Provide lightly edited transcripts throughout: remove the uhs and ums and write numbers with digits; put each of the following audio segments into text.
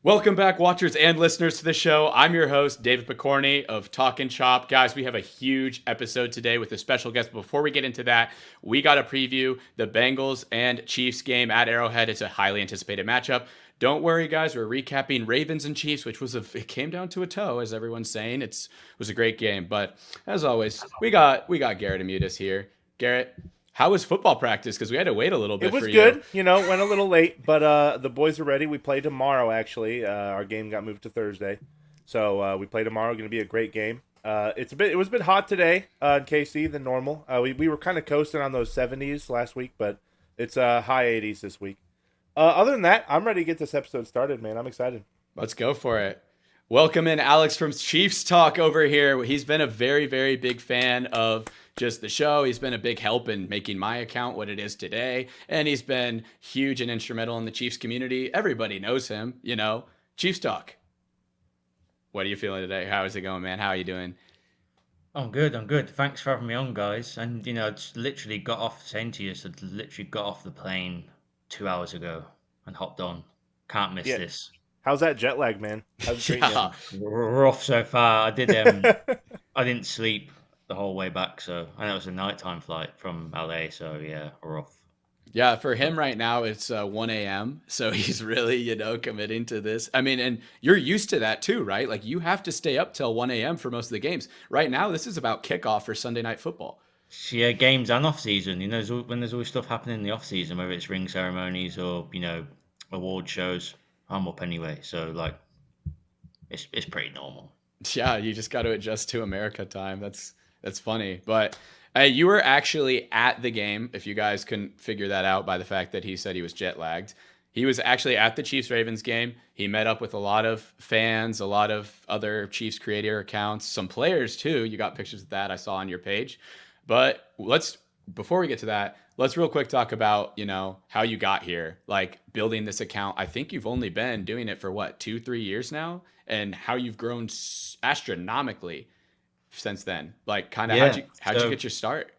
Welcome back, watchers and listeners, to the show. I'm your host, David Pokorny of Talkin Chop. Guys, we have a huge episode today with a special guest. Before we get into that, we got to preview the Bengals and Chiefs game at Arrowhead. It's a highly anticipated matchup. Don't worry, guys. We're recapping Ravens and Chiefs, which it came down to a toe, as everyone's saying. It was a great game. But as always, we got Garett Aimutis here. Garett, how was football practice? Because we had to wait a little bit It was for good, you. went a little late, but the boys are ready. We play tomorrow, actually. Our game got moved to Thursday. So we play tomorrow. Going to be a great game. It was a bit hot today in KC than normal. We were kind of coasting on those 70s last week, but it's high 80s this week. Other than that, I'm ready to get this episode started, man. I'm excited. Let's go for it. Welcome in Alex from Chiefs.Talk over here. He's been a very, very big fan of just the show. He's been a big help in making my account what it is today. And he's been huge and instrumental in the Chiefs community. Everybody knows him, Chiefs.Talk. What are you feeling today? How is it going, man? How are you doing? I'm good. I'm good. Thanks for having me on, guys. And I just literally got off saying to you, so literally got off the plane 2 hours ago and hopped on. Can't miss Yeah. this. How's that jet lag, man? How's it treating Yeah. Rough so far. I didn't sleep the whole way back, so I know it was a nighttime flight from LA. So yeah, rough. Yeah, for him right now, it's 1 a.m. So he's really, committing to this. I mean, and you're used to that too, right? Like you have to stay up till 1 a.m. for most of the games. Right now, this is about kickoff for Sunday Night Football. Yeah, games and off season. When there's always stuff happening in the off season, whether it's ring ceremonies or award shows, I'm up anyway. So like, it's pretty normal. Yeah, you just got to adjust to America time. That's funny. But you were actually at the game, if you guys couldn't figure that out by the fact that he said he was jet lagged. He was actually at the Chiefs Ravens game. He met up with a lot of fans, a lot of other Chiefs creator accounts, some players too. You got pictures of that I saw on your page. But before we get to that, let's real quick talk about, how you got here, like building this account. I think you've only been doing it for what, 2-3 years now, and how you've grown astronomically since then. Like kind of Yeah. how'd you get your start?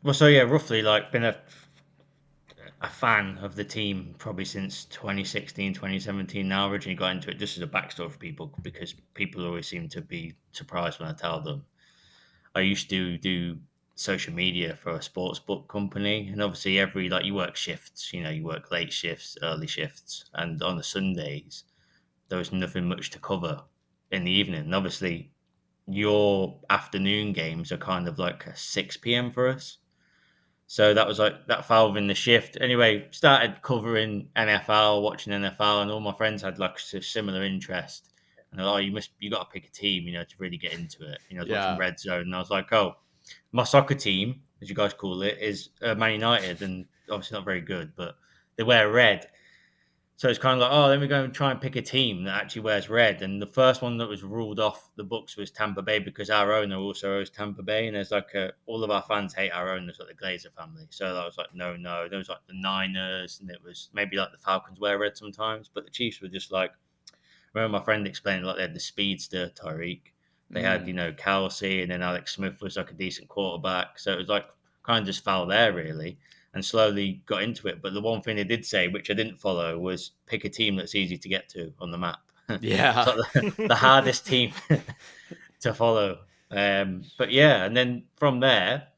Well, so yeah, roughly like been a fan of the team probably since 2016, 2017. Now, originally got into it just as a backstory for people because people always seem to be surprised when I tell them. I used to do social media for a sports book company, and obviously you work shifts. You work late shifts, early shifts, and on the Sundays there was nothing much to cover in the evening. And obviously, your afternoon games are kind of like a 6 p.m. for us. So that was like that fell within the shift. Anyway, started covering NFL, watching NFL, and all my friends had like a similar interest. And they're like, you got to pick a team, to really get into it. I was watching Yeah. Red Zone, and I was like, oh, my soccer team, as you guys call it, is Man United, and obviously not very good, but they wear red. So it's kind of like, oh, let me go and try and pick a team that actually wears red. And the first one that was ruled off the books was Tampa Bay because our owner also owns Tampa Bay. And there's like all of our fans hate our owners, like the Glazer family. So I was like, no. There was like the Niners, and it was maybe like the Falcons wear red sometimes. But the Chiefs were just like, I remember my friend explaining like they had the speedster Tyreek. They had, Kelsey, and then Alex Smith was like a decent quarterback. So it was like kind of just fell there really and slowly got into it. But the one thing they did say, which I didn't follow, was pick a team that's easy to get to on the map. Yeah. It's like the hardest team to follow. But yeah, and then from there,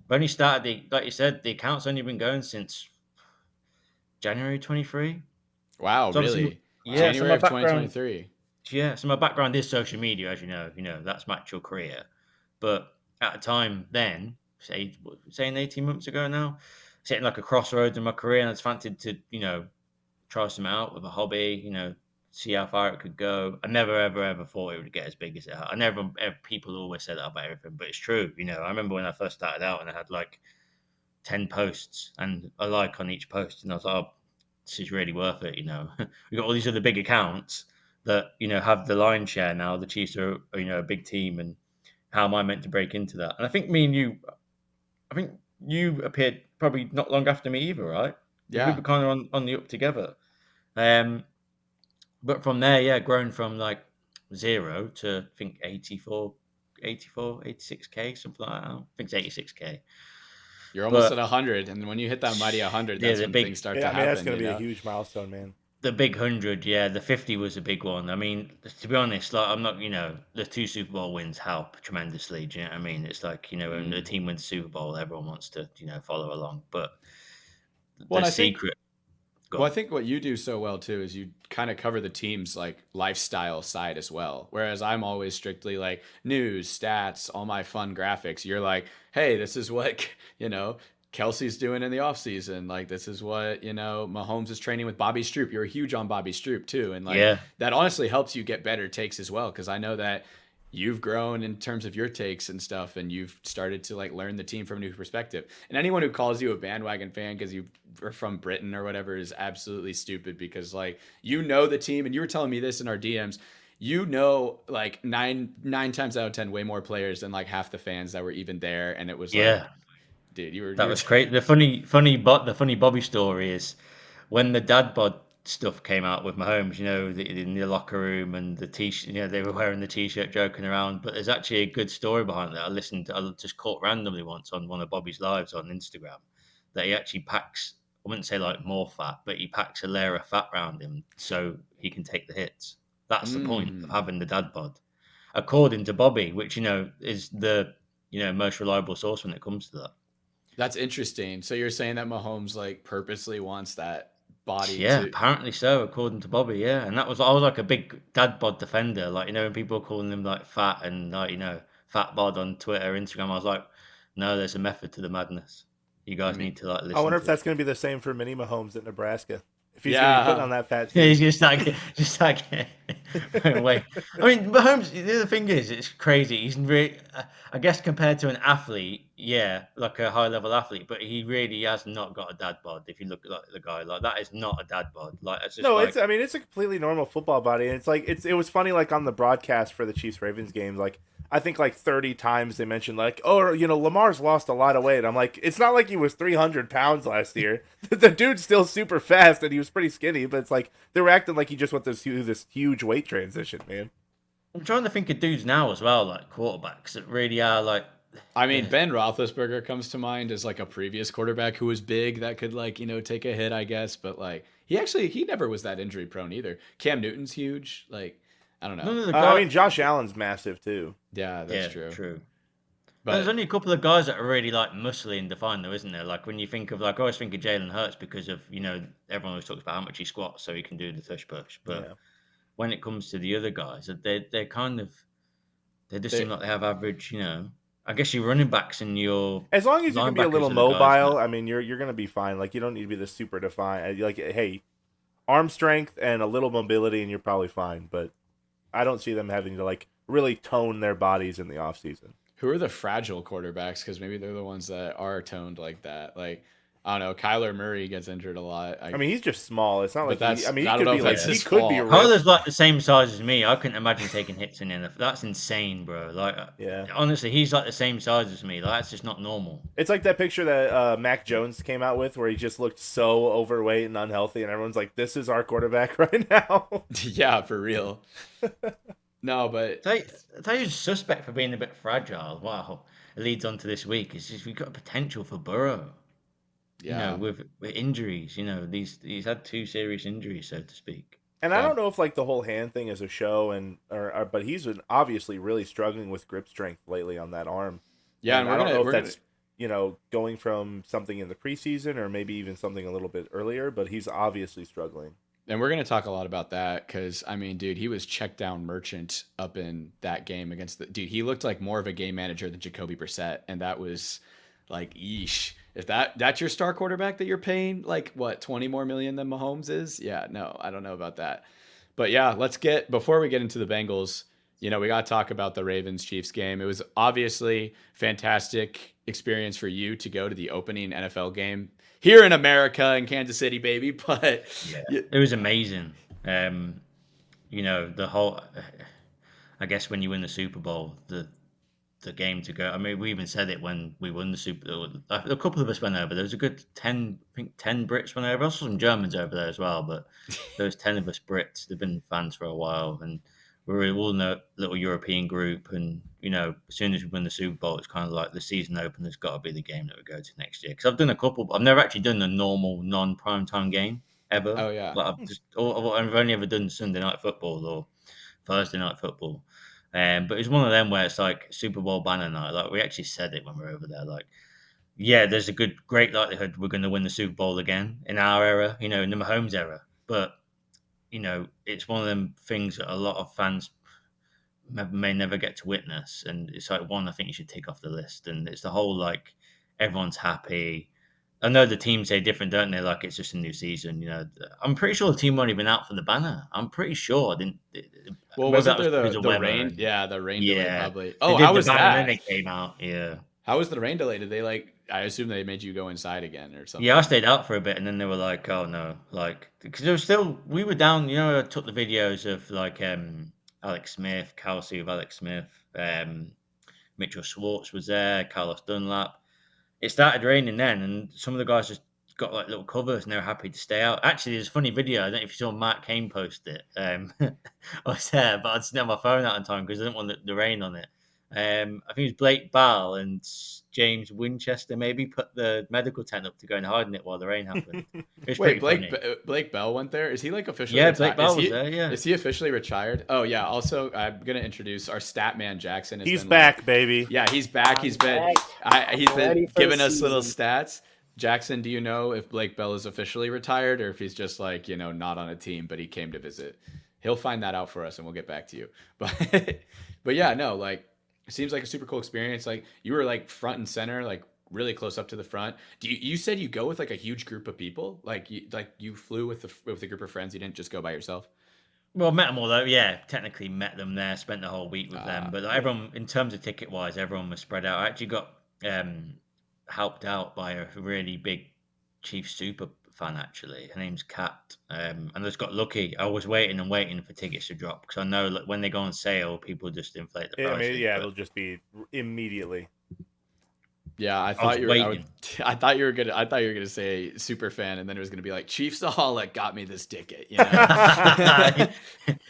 I've only started, like you said, the account's only been going since January 23. Wow, So really? yeah, so January my of background, 2023. yeah, so my background is social media, as you know, that's my actual career. But at a time then, saying 18 months ago now, sitting like a crossroads in my career, and I just fancied to, try something out with a hobby, see how far it could go. I never, ever, ever thought it would get as big as it had. People always say that about everything, but it's true. I remember when I first started out and I had like 10 posts and a like on each post, and I was like, oh, this is really worth it. We've got all these other big accounts that, have the lion's share now. The Chiefs are, a big team, and how am I meant to break into that? And I think you appeared probably not long after me either, right? We Yeah. were kind of on the up together. But from there, yeah, grown from like 0 to I think 86K, something like that. I think it's 86K. You're almost at But 100, and when you hit that mighty 100, yeah, that's when things start Yeah, to I mean, that's happen, going to be a huge milestone, man. The big 100, yeah, the 50 was a big one. I mean, to be honest, like I'm not, the 2 Super Bowl wins help tremendously. Do you know what I mean? It's like, when the Mm. team wins the Super Bowl, everyone wants to, follow along. But Well, the and I think secret, Well, I gone. think what you do so well too is you kind of cover the team's like lifestyle side as well. Whereas I'm always strictly like news, stats, all my fun graphics. You're like, hey, this is what, you know, Kelsey's doing in the offseason. Like, this is what, Mahomes is training with Bobby Stroop. You're huge on Bobby Stroop too. And like, Yeah, that honestly helps you get better takes as well. Cause I know that you've grown in terms of your takes and stuff, and you've started to like learn the team from a new perspective. And anyone who calls you a bandwagon fan because you are from Britain or whatever is absolutely stupid, because like the team, and you were telling me this in our DMs. Like nine times out of 10 way more players than like half the fans that were even there, and it was like, yeah. dude, you were That you're was great. The funny Bobby story is when the dad bod stuff came out with Mahomes. In the locker room and the t-shirt. They were wearing the t-shirt, joking around. But there's actually a good story behind that. I just caught randomly once on one of Bobby's lives on Instagram that he actually packs. I wouldn't say like more fat, but he packs a layer of fat around him so he can take the hits. That's the point of mm, having the dad bod, according to Bobby, which is the most reliable source when it comes to that. that's interesting. So you're saying that Mahomes like purposely wants that body Yeah, to. apparently so, according to Bobby. Yeah, and I was like a big dad bod defender. Like when people were calling him like fat and like fat bod on Twitter, Instagram. I was like, no, there's a method to the madness. You I guys mean, need to like I listen wonder if to it. that's going to be the same for Mini Mahomes at Nebraska. If he's going to be putting yeah. on that fat Yeah, suit. he's just like wait. I mean, Mahomes. The other thing is, it's crazy. He's really, I guess, compared to an athlete, yeah, like a high level athlete, but he really has not got a dad bod. If you look at like the guy, like that is not a dad bod. Like it's just No, it's. like, I mean, it's a completely normal football body, and it's like it was funny. Like on the broadcast for the Chiefs Ravens game, like I think like 30 times they mentioned like, oh, Lamar's lost a lot of weight. I'm like, it's not like he was 300 pounds last year. The dude's still super fast, and he was pretty skinny. But it's like they were acting like he just went through this huge weight transition, man. I'm trying to think of dudes now as well, like quarterbacks that really are like, I mean, yeah, Ben Roethlisberger comes to mind as like a previous quarterback who was big that could like, take a hit, I guess. But like, he never was that injury prone either. Cam Newton's huge. Like, I don't know. none of the I guys. mean, Josh Allen's massive too. Yeah, that's Yeah, true. true. There's But only a couple of guys that are really like muscly and defined, though, isn't there? Like when you think of like, I always think of Jalen Hurts because of everyone always talks about how much he squats so he can do the tush push. But Yeah. when it comes to the other guys, they're kind of they just seem they, like they have average. I guess your running backs and your As long as you can be a linebackers little are the guys that. mobile, I mean, you're gonna be fine. Like you don't need to be the super defined. Like, hey, arm strength and a little mobility, and you're probably fine. But I don't see them having to like really tone their bodies in the off season. who are the fragile quarterbacks? Because maybe they're the ones that are toned like that. Like, I don't know. Kyler Murray gets injured a lot. I mean, he's just small. It's not But like I mean, he I don't could know be if like that's he his could be fault. Tyler's ripped. like the same size as me. I couldn't imagine taking hits in the NFL. That's insane, bro. Like, Yeah, honestly, he's like the same size as me. Like, that's just not normal. it's like that picture that Mac Jones came out with, where he just looked so overweight and unhealthy, and everyone's like, "This is our quarterback right now." Yeah, for real. No, but I tell you, suspect for being a bit fragile. Wow, it leads on to this week. It's just we've got potential for Burrow. yeah. With injuries. He's had 2 serious injuries, so to speak. And I Yeah. don't know if like the whole hand thing is a show, but he's been obviously really struggling with grip strength lately on that arm. Yeah, and I don't know if we're that's going from something in the preseason or maybe even something a little bit earlier, but he's obviously struggling. gonna talk a lot about that because I mean, dude, he was check down merchant up in that game against the dude. He looked like more of a game manager than Jacoby Brissett, and that was like, yeesh. If that's your star quarterback that you're paying like what 20 more million than Mahomes is, yeah, no, I don't know about that. But yeah, before we get into the Bengals, we got to talk about the Ravens Chiefs game. It was obviously fantastic experience for you to go to the opening NFL game here in America in Kansas City, baby. But Yeah, it was amazing. The whole. I guess when you win the Super Bowl, the game to go. I mean, we even said it when we won the Super. A couple of us went over. There was a good 10, I think 10 Brits went over. Also some Germans over there as well. But there was 10 of us Brits. They've been fans for a while, and we were all in a little European group. And as soon as we win the Super Bowl, it's kind of like the season opener's got to be the game that we go to next year. Because I've done a couple. I've never actually done a normal non-primetime game. ever. Oh yeah. Like I've only ever done Sunday night football or Thursday night football. But it's one of them where it's like Super Bowl banner night. Like we actually said it when we were over there. Like, yeah, there's a great likelihood we're going to win the Super Bowl again in our era, in the Mahomes era. But it's one of them things that a lot of fans may never get to witness, and it's like one I think you should tick off the list. And it's the whole like everyone's happy. I know the teams say different, don't they? Like it's just a new season. I'm pretty sure the team won't even out for the banner. I'm pretty sure. I didn't. Well, Whether that wasn't was there because the of the weather. rain? Yeah, the rain delay Yeah, probably. they Oh, did how the was banner and then that? they came out. Yeah. How was the rain delay? Did they like? I assume they made you go inside again or Yeah, I something. stayed out for a bit, and then they were like, "Oh no!" Like, because there was still we were down. I took the videos of like Alex Smith, Kelsey with Alex Smith, Mitchell Schwartz was there, Carlos Dunlap. It started raining then, and some of the guys just got like little covers, and they were happy to stay out. Actually, there's a funny video. I don't know if you saw Matt Kane post it. I was there, but I just didn't have my phone out in time because I didn't want the rain on it. I think it was Blake Ball and James Winchester maybe put the medical tent up to go and hide in it while the rain happened. It was Wait, pretty funny. Blake Bell went there. Is he like officially Yeah, Blake retired? Ball was there. Yeah, Is he officially retired? Oh yeah. Also, I'm gonna introduce our Statman Jackson. Has He's been back, baby. yeah, he's back. I'm back. He's I'm been ready for giving the us little season. stats. Jackson, do you know if Blake Bell is officially retired or if he's just like not on a team, but he came to visit? He'll find that out for us, and we'll get back to you. But yeah, no, like it seems like a super cool experience. Like you were like front and center, like really close up to the front. You said you go with like a huge group of people? Like you flew with a group of friends. You didn't just go by yourself. well, met them all though. Yeah, technically met them there. Spent the whole week with them. But like, Yeah. everyone, in terms of ticket wise, everyone was spread out. I actually got helped out by a really big Chiefs super fan. Actually, her name's Kat, and I just got lucky. I was waiting and waiting for tickets to drop because I know like, when they go on sale, people just inflate the I prices. mean, yeah, but it'll just be immediately. Yeah, I I was thought you were. waiting. I thought you were gonna. I thought you were gonna say super fan, and then it was gonna be like Chiefs.Talk got me this ticket.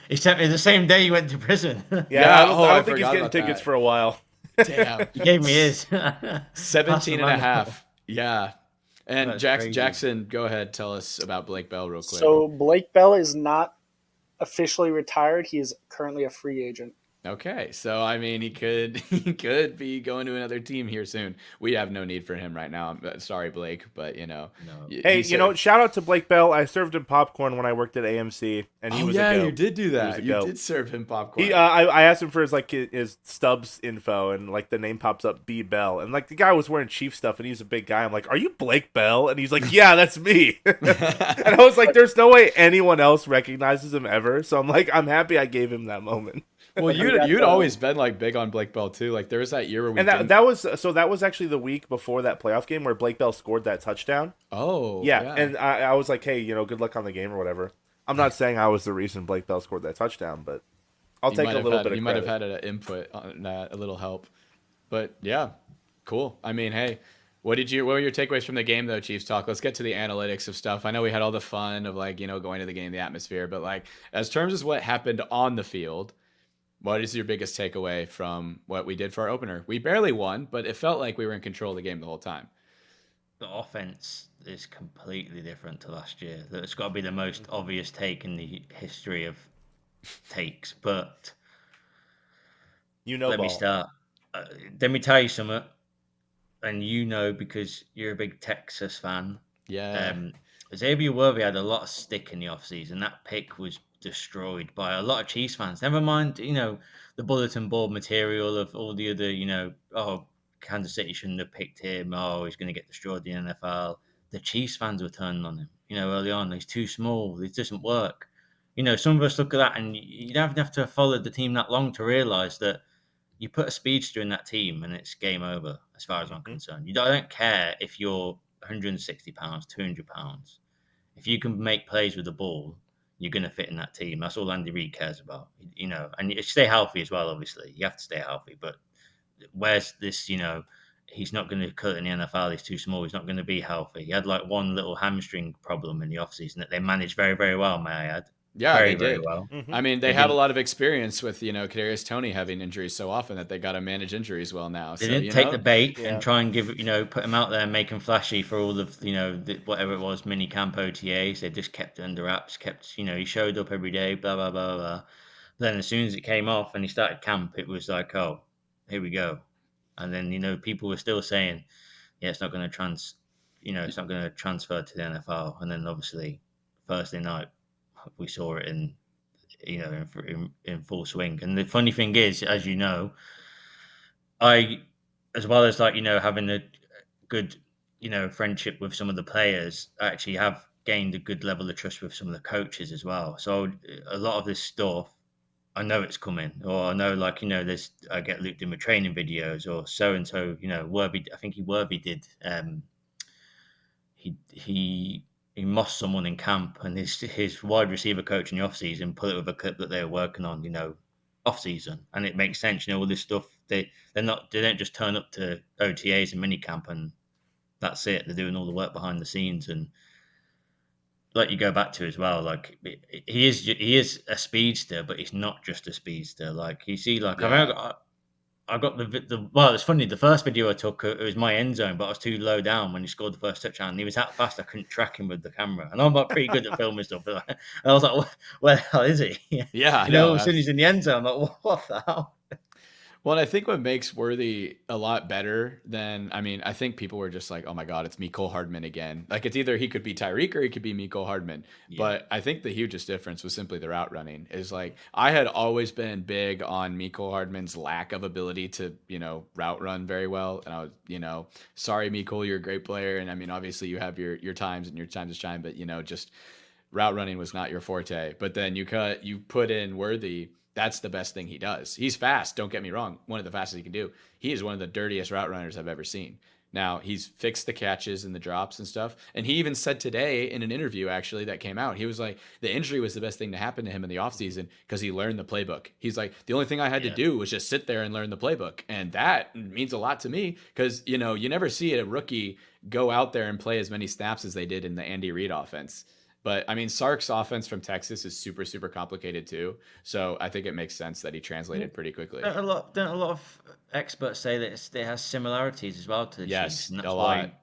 He sent me the same day he went to prison. Yeah, Yeah, I I don't think he's forgot getting about tickets that. for a while. Damn. He gave me his. 17 and a Pass the half. Yeah. And That's Jackson, crazy. Jackson, go ahead. Tell us about Blake Bell real quick. So Blake Bell is not officially retired. He is currently a free agent. Okay. So, I mean, he could be going to another team here soon. We have no need for him right now. I'm sorry, Blake, but No. Hey, he shout out to Blake Bell. I served him popcorn when I worked at AMC, and he Oh was yeah, a goat. you did do was that. a You goat. did serve him popcorn. I asked him for his Stubbs info, and like the name pops up B Bell, and like the guy was wearing Chief stuff, and he's a big guy. I'm like, "Are you Blake Bell?" And he's like, "Yeah, that's me." And I was like, "There's no way anyone else recognizes him ever." So I'm like, I'm happy I gave him that moment. Well, You got you'd the- always been like big on Blake Bell too. Like there was that year where we And didn't. that was actually the week before that playoff game where Blake Bell scored that touchdown. Oh Yeah, and I was like, "Hey, good luck on the game or whatever." I'm not saying I was the reason Blake Bell scored that touchdown, but I'll You take might a have little had- bit of You might credit. have had an input on that, a little help, but yeah, cool. I mean, hey, what were your takeaways from the game though, Chiefs talk? Let's get to the analytics of stuff. I know we had all the fun of like going to the game, the atmosphere, but like as terms of what happened on the field, what is your biggest takeaway from what we did for our opener? We barely won, but it felt like we were in control of the game the whole time. The offense is completely different to last year. That's got to be the most obvious take in the history of takes. But let me Ball. start. Let me tell you something, and because you're a big Texas fan. Yeah. Xavier Worthy had a lot of stick in the offseason. That pick was destroyed by a lot of Chiefs fans. Never mind, the bulletin board material of all the other, Kansas City shouldn't have picked him. Oh, he's going to get destroyed in the NFL. The Chiefs fans were turning on him, early on. He's too small. This doesn't work. Some of us look at that, and you don't have to have followed the team that long to realize that you put a speedster in that team and it's game over as far as I'm concerned. I don't care if you're 160 pounds, 200 pounds. If you can make plays with the ball, you're going to fit in that team. That's all Andy Reid cares about, and you stay healthy as well, obviously. You have to stay healthy, but where's this, he's not going to cut in the NFL. He's too small. He's not going to be healthy. He had like one little hamstring problem in the offseason that they managed very, very well, may I add. Yeah, very, they very did. well. I mean, They they have a didn't lot of experience with, Kadarius Toney having injuries so often that they got to manage injuries well now. they So, didn't take the bait and Yeah. try and give put him out there and make him flashy for all of whatever it was, mini camp OTAs. They just kept it under wraps. He showed up every day, blah blah blah blah. Then as soon as it came off and he started camp, it was like, oh, here we go. And then people were still saying, yeah, it's not going to it's not going to transfer to the NFL. And then obviously Thursday night we saw it in full swing. And the funny thing is, as you know, I, as well as having a good friendship with some of the players, I actually have gained a good level of trust with some of the coaches as well. So a lot of this stuff, I know it's coming, or I know, there's I get looped in with training videos, or so and so. Worthy, I think Worthy did. He mossed someone in camp, and his wide receiver coach in the off season put it with a clip that they were working on, off season, and it makes sense. All this stuff they don't just turn up to OTAs and minicamp and that's it. They're doing all the work behind the scenes, and like you go back to as well, like he is a speedster, but he's not just a speedster. Like you see, like Yeah. I got well, it's funny. The first video I took, it was my end zone, but I was too low down when he scored the first touchdown. And he was that fast, I couldn't track him with the camera. And I'm like pretty good at filming stuff. But I was like, where the hell is he? Yeah, All no. of a sudden he's in the end zone. I'm like, what the hell? Well, I think what makes Worthy a lot better than, I mean, I think people were just like, oh my God, it's Mecole Hardman again. Like, it's either he could be Tyreek or he could be Mecole Hardman. Yeah. But I think the hugest difference was simply the route running. Is like, I had always been big on Mecole Hardman's lack of ability to, route run very well. And I was, sorry, Mecole, you're a great player. And I mean, obviously you have your times and your times to shine, but, just route running was not your forte. But then you put in Worthy. That's the best thing he does. He's fast. Don't get me wrong. One of the fastest he can do. He is one of the dirtiest route runners I've ever seen. Now, he's fixed the catches and the drops and stuff. And he even said today in an interview, actually, that came out, he was like, the injury was the best thing to happen to him in the offseason because he learned the playbook. He's like, the only thing I had to do was just sit there and learn the playbook. And that means a lot to me because, you never see a rookie go out there and play as many snaps as they did in the Andy Reid offense. But I mean, Sark's offense from Texas is super, super complicated too. So I think it makes sense that he translated pretty quickly. Don't a lot of experts say that it has similarities as well to the Yes, Chiefs, and that's a why lot.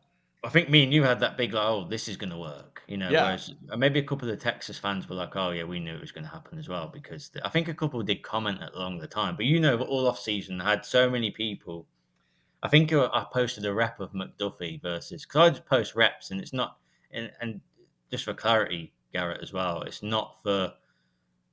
I think me and you had that big like, oh, this is going to work, Yeah. Whereas maybe a couple of the Texas fans were like, oh yeah, we knew it was going to happen as well because I think a couple did comment along the time, but all off season I had so many people. I think I posted a rep of McDuffie versus because I just post reps and it's not and just for clarity, Garrett, as well, it's not for,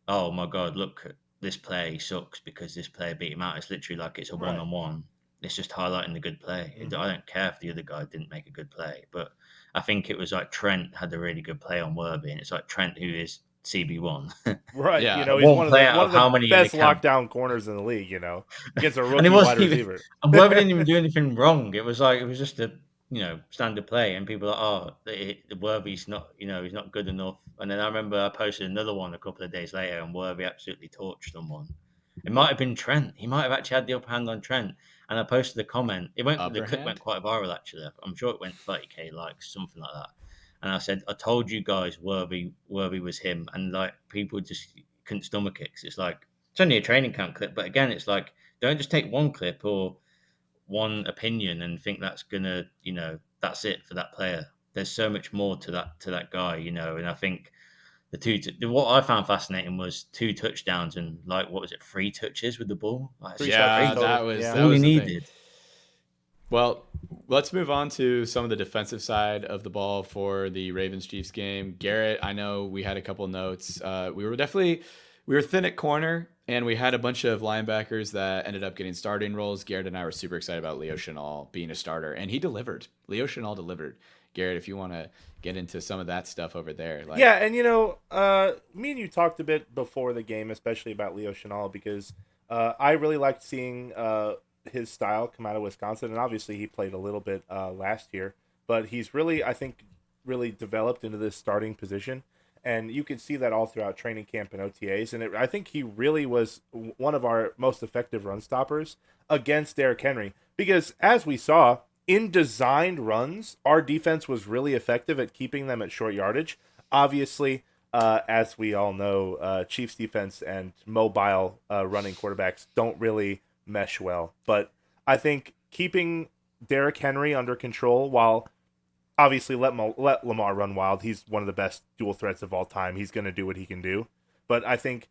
oh my God, look, this play sucks because this player beat him out. It's literally like it's a one-on-one. It's just highlighting the good play. I don't care if the other guy didn't make a good play, but I think it was like Trent had a really good play on Worthy, and it's like Trent, who is CB1. Right. Yeah. He's One one of play the, out one of of the how many in the best camp? lockdown corners in the league, against a And rookie it wide wasn't even, receiver. and Worthy didn't even do anything wrong. It was just a standard play, and people are like, oh, the Worthy's not, he's not good enough. And then I remember I posted another one a couple of days later, and Worthy absolutely torched someone. It might have been Trent. He might have actually had the upper hand on Trent. And I posted a comment. The clip hand? went quite viral actually. I'm sure it went 30k likes, something like that. And I said, I told you guys Worthy was him, and like people just couldn't stomach it. 'Cause it's like it's only a training camp clip, but again, it's like don't just take one clip or one opinion and think that's gonna, that's it for that player. There's so much more to that guy, and I think what I found fascinating was 2 touchdowns and like what was it, 3 touches with the ball? Like, it's just Yeah, crazy. that was Yeah. that All he was the thing. needed. Well, let's move on to some of the defensive side of the ball for the Ravens-Chiefs game. Garrett, I know we had a couple notes. We were thin at corner, and we had a bunch of linebackers that ended up getting starting roles. Garrett and I were super excited about Leo Chenal being a starter, and he delivered. Leo Chenal delivered. Garrett, if you want to get into some of that stuff over there. Yeah, and me and you talked a bit before the game, especially about Leo Chenal, because I really liked seeing his style come out of Wisconsin, and obviously he played a little bit last year, but he's really, I think, really developed into this starting position, and you can see that all throughout training camp and OTAs, and I think he really was one of our most effective run stoppers against Derrick Henry, because as we saw, in designed runs, our defense was really effective at keeping them at short yardage. Obviously, as we all know, Chiefs defense and mobile running quarterbacks don't really mesh well. But I think keeping Derrick Henry under control while obviously let Lamar run wild. He's one of the best dual threats of all time. He's going to do what he can do. But I think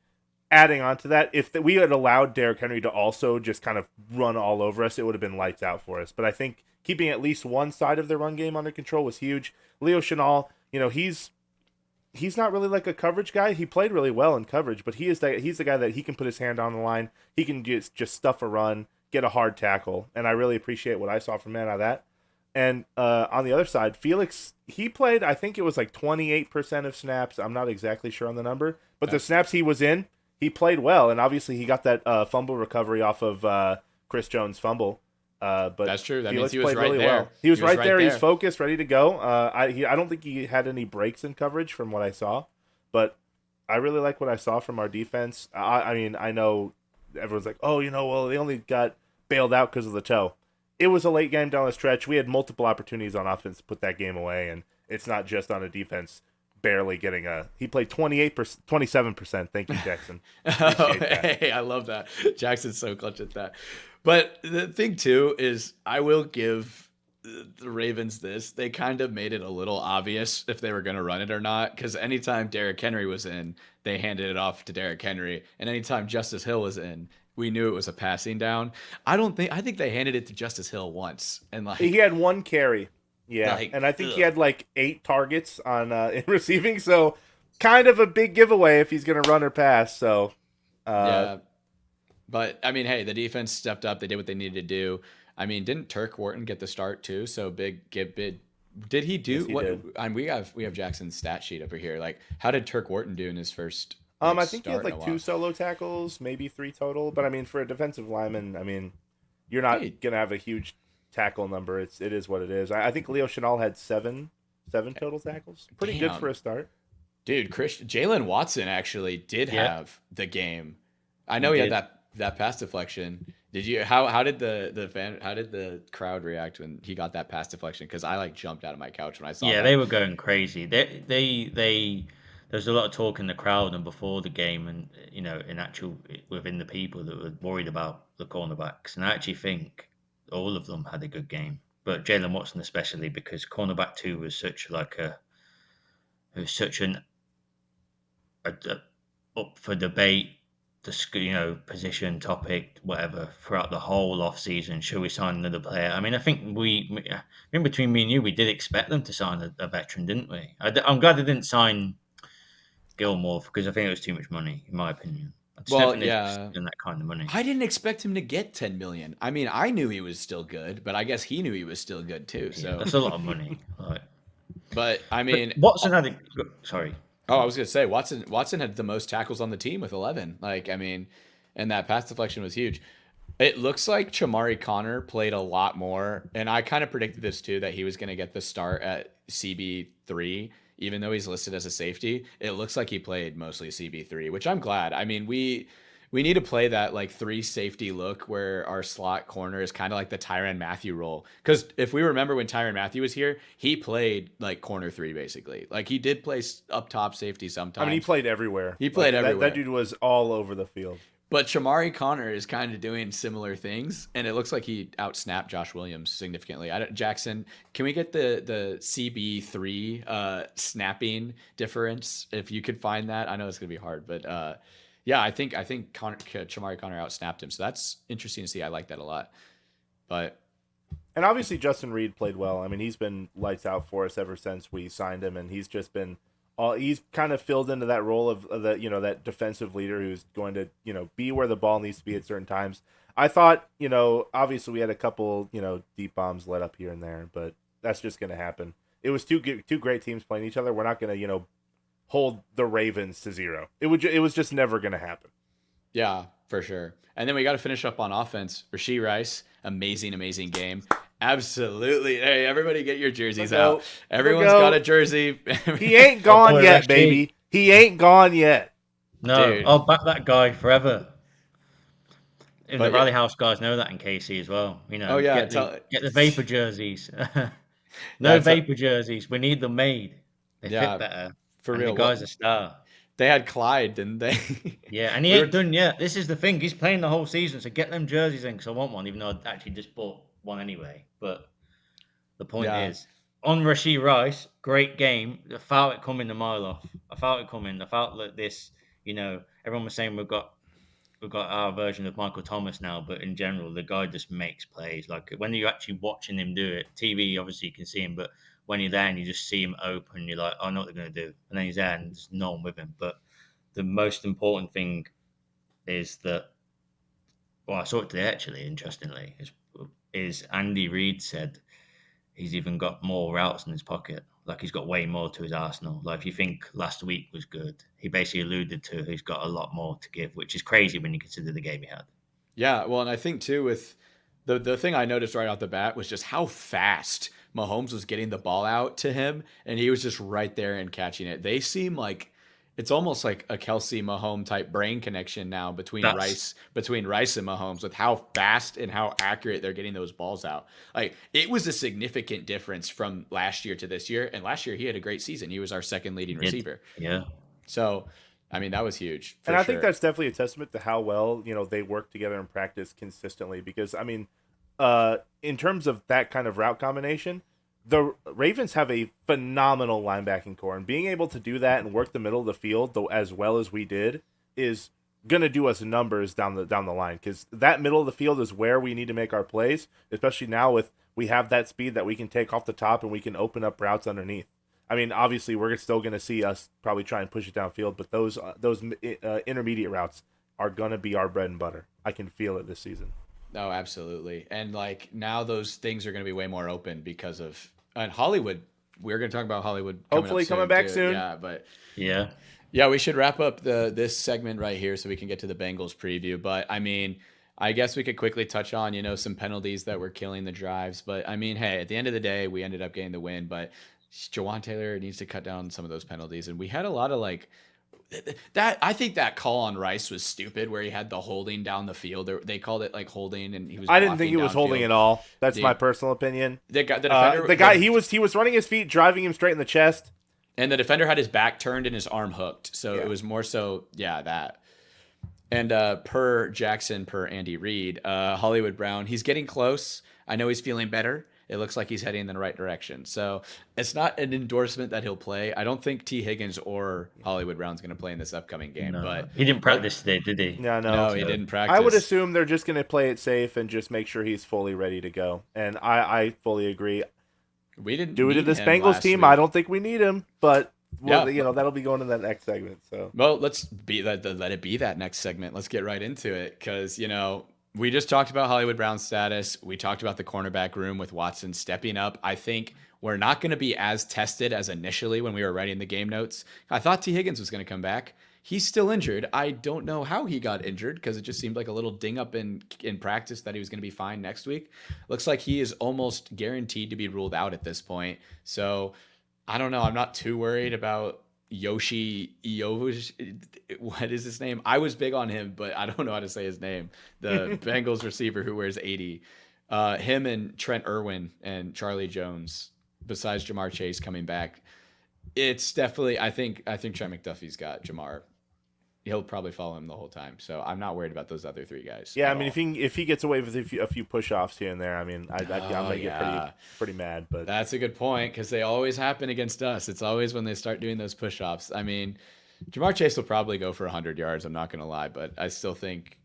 adding on to that, if we had allowed Derrick Henry to also just kind of run all over us, it would have been lights out for us. But I think keeping at least one side of the run game under control was huge. Leo Chenal, he's not really like a coverage guy. He played really well in coverage, but he's the guy that he can put his hand on the line. He can just stuff a run, get a hard tackle, and I really appreciate what I saw from him out of that. And on the other side, Felix, he played, I think it was like 28% of snaps. I'm not exactly sure on the number, but the snaps he was in, he played well. And obviously he got that fumble recovery off of Chris Jones' fumble. But that's true. That Felix means he was right really there. Well. He was right there. He's focused, ready to go. I don't think he had any breaks in coverage from what I saw, but I really like what I saw from our defense. I mean, I know everyone's like, oh, well, they only got bailed out because of the toe. It was a late game down the stretch. We had multiple opportunities on offense to put that game away, and it's not just on a defense barely getting he played 27%. Thank you, Jackson. Hey, I love that. Jackson's so clutch at that. But the thing, too, is I will give the Ravens this. They kind of made it a little obvious if they were going to run it or not, because anytime Derrick Henry was in, they handed it off to Derrick Henry. And anytime Justice Hill was in, we knew it was a passing down. I think they handed it to Justice Hill once, and he had one carry, and I think he had like 8 targets on in receiving. So kind of a big giveaway if he's going to run or pass. So yeah, but I mean, hey, the defense stepped up. They did what they needed to do. I mean, didn't Turk Wharton get the start too? So big. Did he do yes, what? Did. We have Jackson's stat sheet over here. Like, how did Turk Wharton do in his first? I think he had like 2 solo tackles, maybe 3 total. But I mean, for a defensive lineman, I mean, you're not gonna have a huge tackle number. It is what it is. I think Leo Chenal had 7 total tackles. Pretty good for a start. Dude, Jalen Watson actually did have the game. I know he had that pass deflection. Did you? How did the crowd react when he got that pass deflection? Because I jumped out of my couch when I saw. Yeah, that. They were going crazy. They There's a lot of talk in the crowd and before the game, and within the people that were worried about the cornerbacks. And I actually think all of them had a good game, but Jalen Watson especially, because cornerback 2 was such an up for debate, position, topic, whatever, throughout the whole off season. Should we sign another player? I mean, I think in between me and you, we did expect them to sign a veteran, didn't we? I'm glad they didn't sign Gilmore, because I think it was too much money, in my opinion. Well, yeah, in that kind of money. I didn't expect him to get $10 million. I mean, I knew he was still good, but I guess he knew he was still good too. So that's a lot of money. But I mean, Watson had sorry. Oh, I was gonna say Watson had the most tackles on the team with 11. And that pass deflection was huge. It looks like Chamari Connor played a lot more, and I kind of predicted this too, that he was gonna get the start at CB3. Even though he's listed as a safety, it looks like he played mostly CB3, which I'm glad. I mean, we need to play that 3 safety look where our slot corner is kind of like the Tyrann Mathieu role. Because if we remember when Tyrann Mathieu was here, he played corner 3 basically. He did play up top safety sometimes. I mean, he played everywhere. He played everywhere. That dude was all over the field. But Chamari Connor is kind of doing similar things, and it looks like he outsnapped Josh Williams significantly. Jackson, can we get the CB3 snapping difference if you could find that? I know it's gonna be hard, but yeah, I think Chamari Connor outsnapped him, so that's interesting to see. I like that a lot. And obviously Justin Reed played well. I mean, he's been lights out for us ever since we signed him, and he's just been. He's kind of filled into that role of that defensive leader who's going to be where the ball needs to be at certain times. I thought obviously we had a couple deep bombs let up here and there, but that's just going to happen. It was two great teams playing each other. We're not going to hold the Ravens to 0. It was just never going to happen. Yeah, for sure. And then we got to finish up on offense. Rashee Rice, amazing game. Absolutely. Hey, everybody get your jerseys out. Everyone's got a jersey. He ain't gone yet, baby. He ain't gone yet. No, Dude. I'll back that guy forever. And the Rally House guys know that in KC as well. Oh, yeah. Get the vapor jerseys. No vapor jerseys. We need them made. They fit better. For And real. the guy's a star. They had Clyde, didn't they? Yeah, and he ain't done yet. This is the thing. He's playing the whole season, so get them jerseys in because I want one, even though I actually just bought one anyway. But the point Yeah. is, on Rashee Rice, great game. I felt it coming a mile off. I felt it coming. I felt like this, everyone was saying we've got our version of Michael Thomas now, but in general, the guy just makes plays. Like when you're actually watching him do it, TV, obviously you can see him, but when you're there and you just see him open, you're like, I know what they're going to do. And then he's there and there's no one with him. But the most important thing is that, well, I saw it today actually, interestingly, is Andy Reid said he's even got more routes in his pocket. Like he's got way more to his arsenal. Like if you think last week was good, he basically alluded to he's got a lot more to give, which is crazy when you consider the game he had. Yeah, well, and I think too with the thing I noticed right off the bat was just how fast Mahomes was getting the ball out to him, and he was just right there and catching it. They seem like it's almost like a Kelsey Mahomes type brain connection now between Rice and Mahomes with how fast and how accurate they're getting those balls out. Like it was a significant difference from last year to this year, and last year he had a great season. He was our second leading receiver. Yeah. So, I mean, that was huge. And I think that's definitely a testament to how well, they work together in practice consistently. Because, I mean, in terms of that kind of route combination, the Ravens have a phenomenal linebacking core. And being able to do that and work the middle of the field as well as we did is going to do us numbers down the line. Because that middle of the field is where we need to make our plays, especially now with we have that speed that we can take off the top and we can open up routes underneath. I mean, obviously, we're still going to see us probably try and push it downfield, but those intermediate routes are going to be our bread and butter. I can feel it this season. Oh, absolutely. And like now those things are going to be way more open because of and Hollywood. We're going to talk about Hollywood hopefully coming back too. soon. Yeah, but yeah, we should wrap up this segment right here so we can get to the Bengals preview. But I mean, I guess we could quickly touch on some penalties that were killing the drives. But I mean, hey, at the end of the day, we ended up getting the win. But Jawan Taylor needs to cut down some of those penalties, and we had a lot of like. I think that call on Rice was stupid where he had the holding down the field. They called it like holding, and he was. I didn't think he was holding at all. That's my personal opinion. The defender, the guy, he was running his feet, driving him straight in the chest, and the defender had his back turned and his arm hooked. So it was more so, that. And per Andy Reid, Hollywood Brown, he's getting close. I know he's feeling better. It looks like he's heading in the right direction. So it's not an endorsement that he'll play. I don't think T. Higgins or Hollywood Brown's going to play in this upcoming game. No. But he didn't practice today, did he? No, he didn't practice. I would assume they're just going to play it safe and just make sure he's fully ready to go. And I fully agree. We didn't do it to this Bengals team. Week. I don't think we need him, but that'll be going in that next segment. So let's let it be that next segment. Let's get right into it because we just talked about Hollywood Brown's status. We talked about the cornerback room with Watson stepping up. I think we're not going to be as tested as initially when we were writing the game notes. I thought T. Higgins was going to come back. He's still injured. I don't know how he got injured because it just seemed like a little ding up in practice that he was going to be fine next week. Looks like he is almost guaranteed to be ruled out at this point. So I don't know. I'm not too worried about Yoshi Iovish, what is his name? I was big on him, but I don't know how to say his name. The Bengals receiver who wears 80. Him and Trent Irwin and Charlie Jones, besides Jamar Chase coming back. It's definitely, I think Trent McDuffie's got Jamar. He'll probably follow him the whole time. So I'm not worried about those other three guys. Yeah, I mean, if he gets away with a few push-offs here and there, I mean, I'm going to get pretty mad. But that's a good point because they always happen against us. It's always when they start doing those push-offs. I mean, Jamar Chase will probably go for 100 yards. I'm not going to lie, but I still think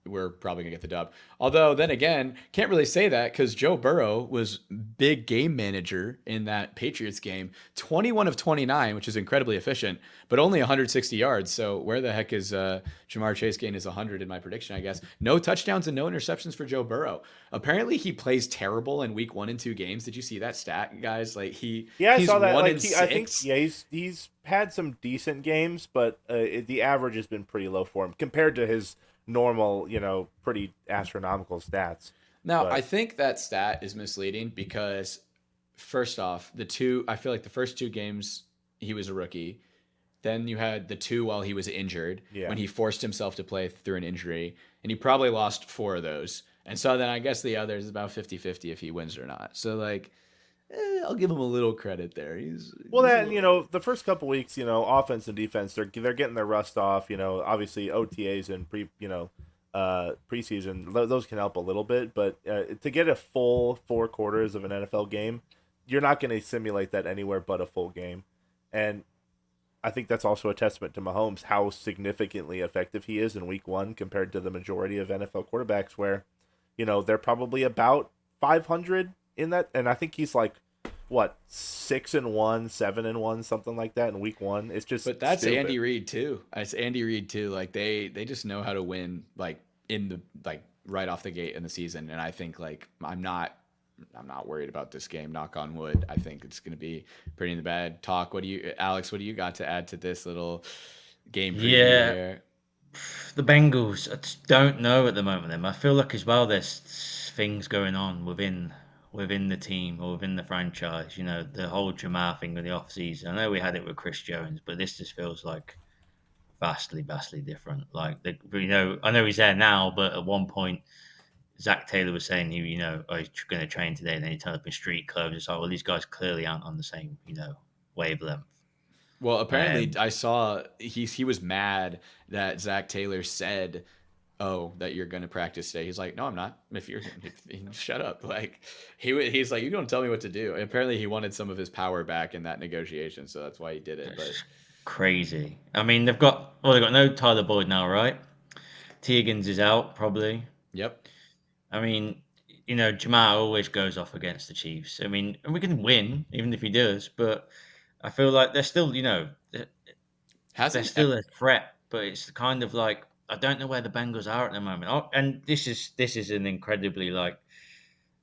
we're probably going to get the dub. Although, then again, can't really say that because Joe Burrow was big game manager in that Patriots game. 21 of 29, which is incredibly efficient, but only 160 yards. So where the heck is Jamar Chase gain is 100 in my prediction, I guess. No touchdowns and no interceptions for Joe Burrow. Apparently, he plays terrible in week 1 and 2 games. Did you see that stat, guys? Like I he's saw that. 1 like and 6. I think he's had some decent games, but the average has been pretty low for him compared to his normal, pretty astronomical stats. Now, I think that stat is misleading because first off, I feel like the first 2 games he was a rookie. Then you had the 2 while he was injured when he forced himself to play through an injury, and he probably lost 4 of those. And so then I guess the others is about 50-50 if he wins or not. So I'll give him a little credit there. Well, that the first couple weeks, offense and defense, they're getting their rust off. Obviously OTAs and preseason, those can help a little bit, but to get a full 4 quarters of an NFL game, you're not going to simulate that anywhere but a full game. And I think that's also a testament to Mahomes, how significantly effective he is in week 1 compared to the majority of NFL quarterbacks where, they're probably about 500 in that. And I think he's like, what, 6-1, 7-1, something like that in week 1. It's just, but that's stupid. Andy Reid too. It's Andy Reid too. Like they just know how to win, like right off the gate in the season. And I think I'm not worried about this game. Knock on wood. I think it's going to be pretty in the bad. Alex? What do you got to add to this little game preview here? The Bengals, I just don't know at the moment. I feel like as well there's things going on within the team or within the franchise. The whole Jamar thing in the offseason. I know we had it with Chris Jones, but this just feels like vastly different. Like I know he's there now, but at one point Zach Taylor was saying he's going to train today, and then he turned up in street clothes. It's like, well, these guys clearly aren't on the same wavelength. Well, apparently I saw he was mad that Zach Taylor said, "Oh, that you're going to practice today." He's like, "No, I'm not. If shut up." Like he's like, "You don't tell me what to do." And apparently he wanted some of his power back in that negotiation, so that's why he did it. But crazy. I mean, they've got no Tyler Boyd now, right? T. Higgins is out probably. Yep. I mean, Jamar always goes off against the Chiefs. I mean, and we can win even if he does, but I feel like they're still, they're still a threat. But it's kind of like I don't know where the Bengals are at the moment. Oh, and this is an incredibly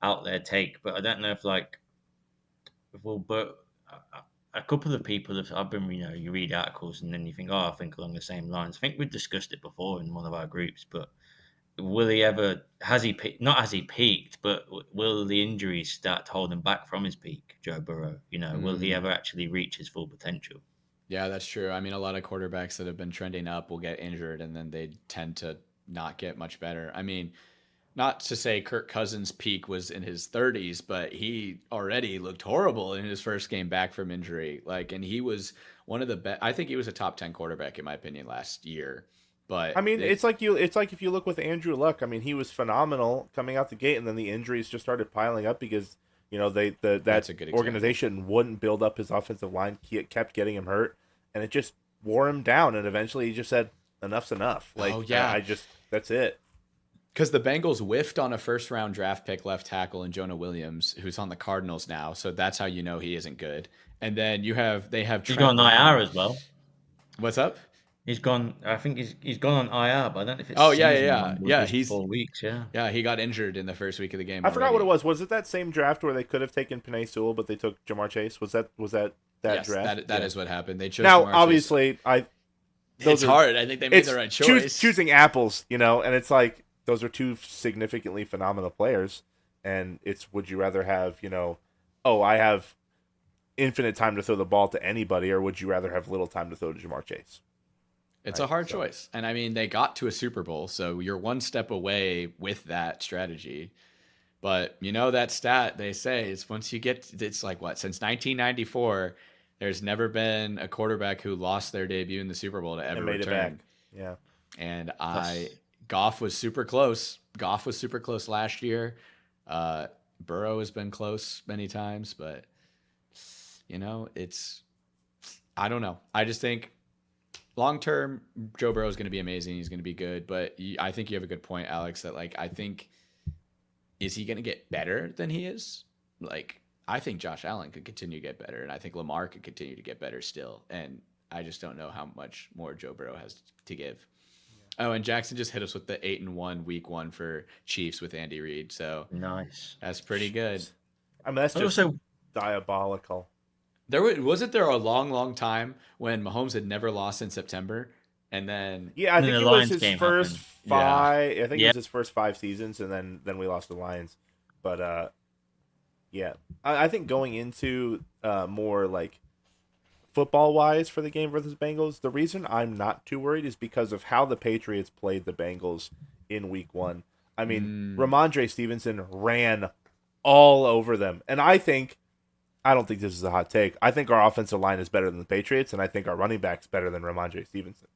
out there take, but I don't know if but a couple of people have I've been you read articles and then you think, I think along the same lines. I think we've discussed it before in one of our groups, but will he ever? Has he peaked? But will the injuries start to hold him back from his peak, Joe Burrow? Will he ever actually reach his full potential? Yeah, that's true. I mean, a lot of quarterbacks that have been trending up will get injured, and then they tend to not get much better. I mean, not to say Kirk Cousins' peak was in his 30s, but he already looked horrible in his first game back from injury. And he was one of the best. I think he was a top 10 quarterback in my opinion last year. But I mean, it's like if you look with Andrew Luck. I mean, he was phenomenal coming out the gate, and then the injuries just started piling up because that organization wouldn't build up his offensive line. He kept getting him hurt, and it just wore him down. And eventually, he just said, "Enough's enough." That's it. Because the Bengals whiffed on a first-round draft pick left tackle in Jonah Williams, who's on the Cardinals now. So that's how you know he isn't good. And then they have. He's got an IR as well. What's up? He's gone. I think he's gone on IR, but I don't know if it's. Oh yeah. He's 4 weeks. Yeah. Yeah, he got injured in the first week of the game. I forgot what it was. Was it that same draft where they could have taken Penei Sewell, but they took Jamar Chase? Was that yes, draft? That is what happened. They chose. Now, Jamar obviously, Chase. It's hard. I think they made the right choice. Choosing apples, and it's like those are two significantly phenomenal players, and it's would you rather have I have infinite time to throw the ball to anybody, or would you rather have little time to throw to Jamar Chase? It's a hard choice. And I mean, they got to a Super Bowl, so you're one step away with that strategy. But that stat they say is once you get, it's like what, since 1994, there's never been a quarterback who lost their debut in the Super Bowl to ever return. Yeah. And Goff was super close. Goff was super close last year. Burrow has been close many times, but I don't know. I just think long term, Joe Burrow is going to be amazing. He's going to be good. But I think you have a good point, Alex, that I think, is he going to get better than he is? I think Josh Allen could continue to get better. And I think Lamar could continue to get better still. And I just don't know how much more Joe Burrow has to give. Yeah. Oh, and Jackson just hit us with the 8-1 week 1 for Chiefs with Andy Reid. So nice. That's pretty good. I mean, that's just also diabolical. Wasn't there a long time when Mahomes had never lost in September, and then I think it was his first 5. Yeah. I think it was his first 5 seasons, and then we lost the Lions. But I think going into more football wise for the game versus Bengals, the reason I'm not too worried is because of how the Patriots played the Bengals in Week 1. I mean, Ramondre Stevenson ran all over them, and I think I don't think this is a hot take. I think our offensive line is better than the Patriots, and I think our running back's better than Ramondre Stevenson.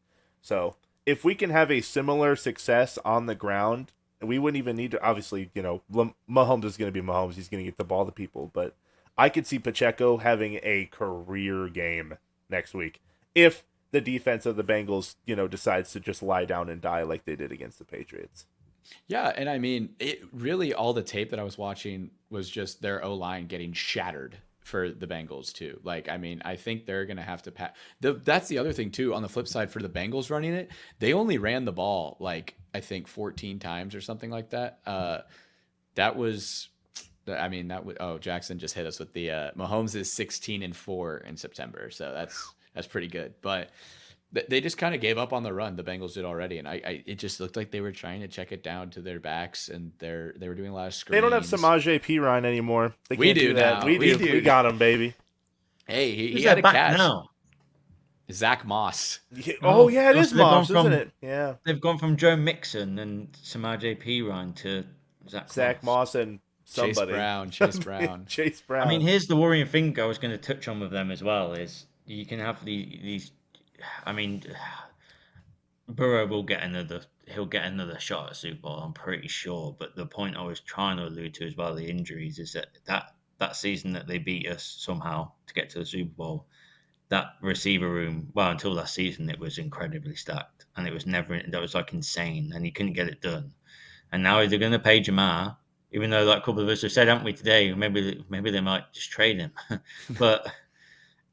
So if we can have a similar success on the ground, we wouldn't even need to. Obviously, Mahomes is going to be Mahomes. He's going to get the ball to people, but I could see Pacheco having a career game next week if the defense of the Bengals, decides to just lie down and die like they did against the Patriots. Yeah, and I mean, it really all the tape that I was watching was just their O-line getting shattered for the Bengals too. Like, I mean, I think they're going to have to pass. That's the other thing too. On the flip side, for the Bengals running it, they only ran the ball like I think 14 times or something like that. That was, I mean, that was. Oh, Jackson just hit us with the Mahomes is 16-4 in September, so that's pretty good. But they just kind of gave up on the run. The Bengals did already, and it just looked like they were trying to check it down to their backs, and they were doing a lot of screens. They don't have Samaje Perine anymore. They We can't do that. now. We do. We got him, baby. Hey, he Who's had that a back catch. now? Zach Moss. Oh, yeah, it Also, is they've gone Moss, from- isn't it? Yeah. They've gone from Joe Mixon and Samaje Perine to Zach Moss and somebody. Chase Brown. Chase Brown. I mean, here's the worrying thing I was going to touch on with them as well is you can have these. I mean, Burrow will get he'll get another shot at Super Bowl, I'm pretty sure. But the point I was trying to allude to as well, the injuries, is that season that they beat us somehow to get to the Super Bowl, that receiver room, well, until last season, it was incredibly stacked, and it was that was like insane, and he couldn't get it done. And now they're going to pay Jamar, even though like a couple of us have said, haven't we, today, maybe they might just trade him. But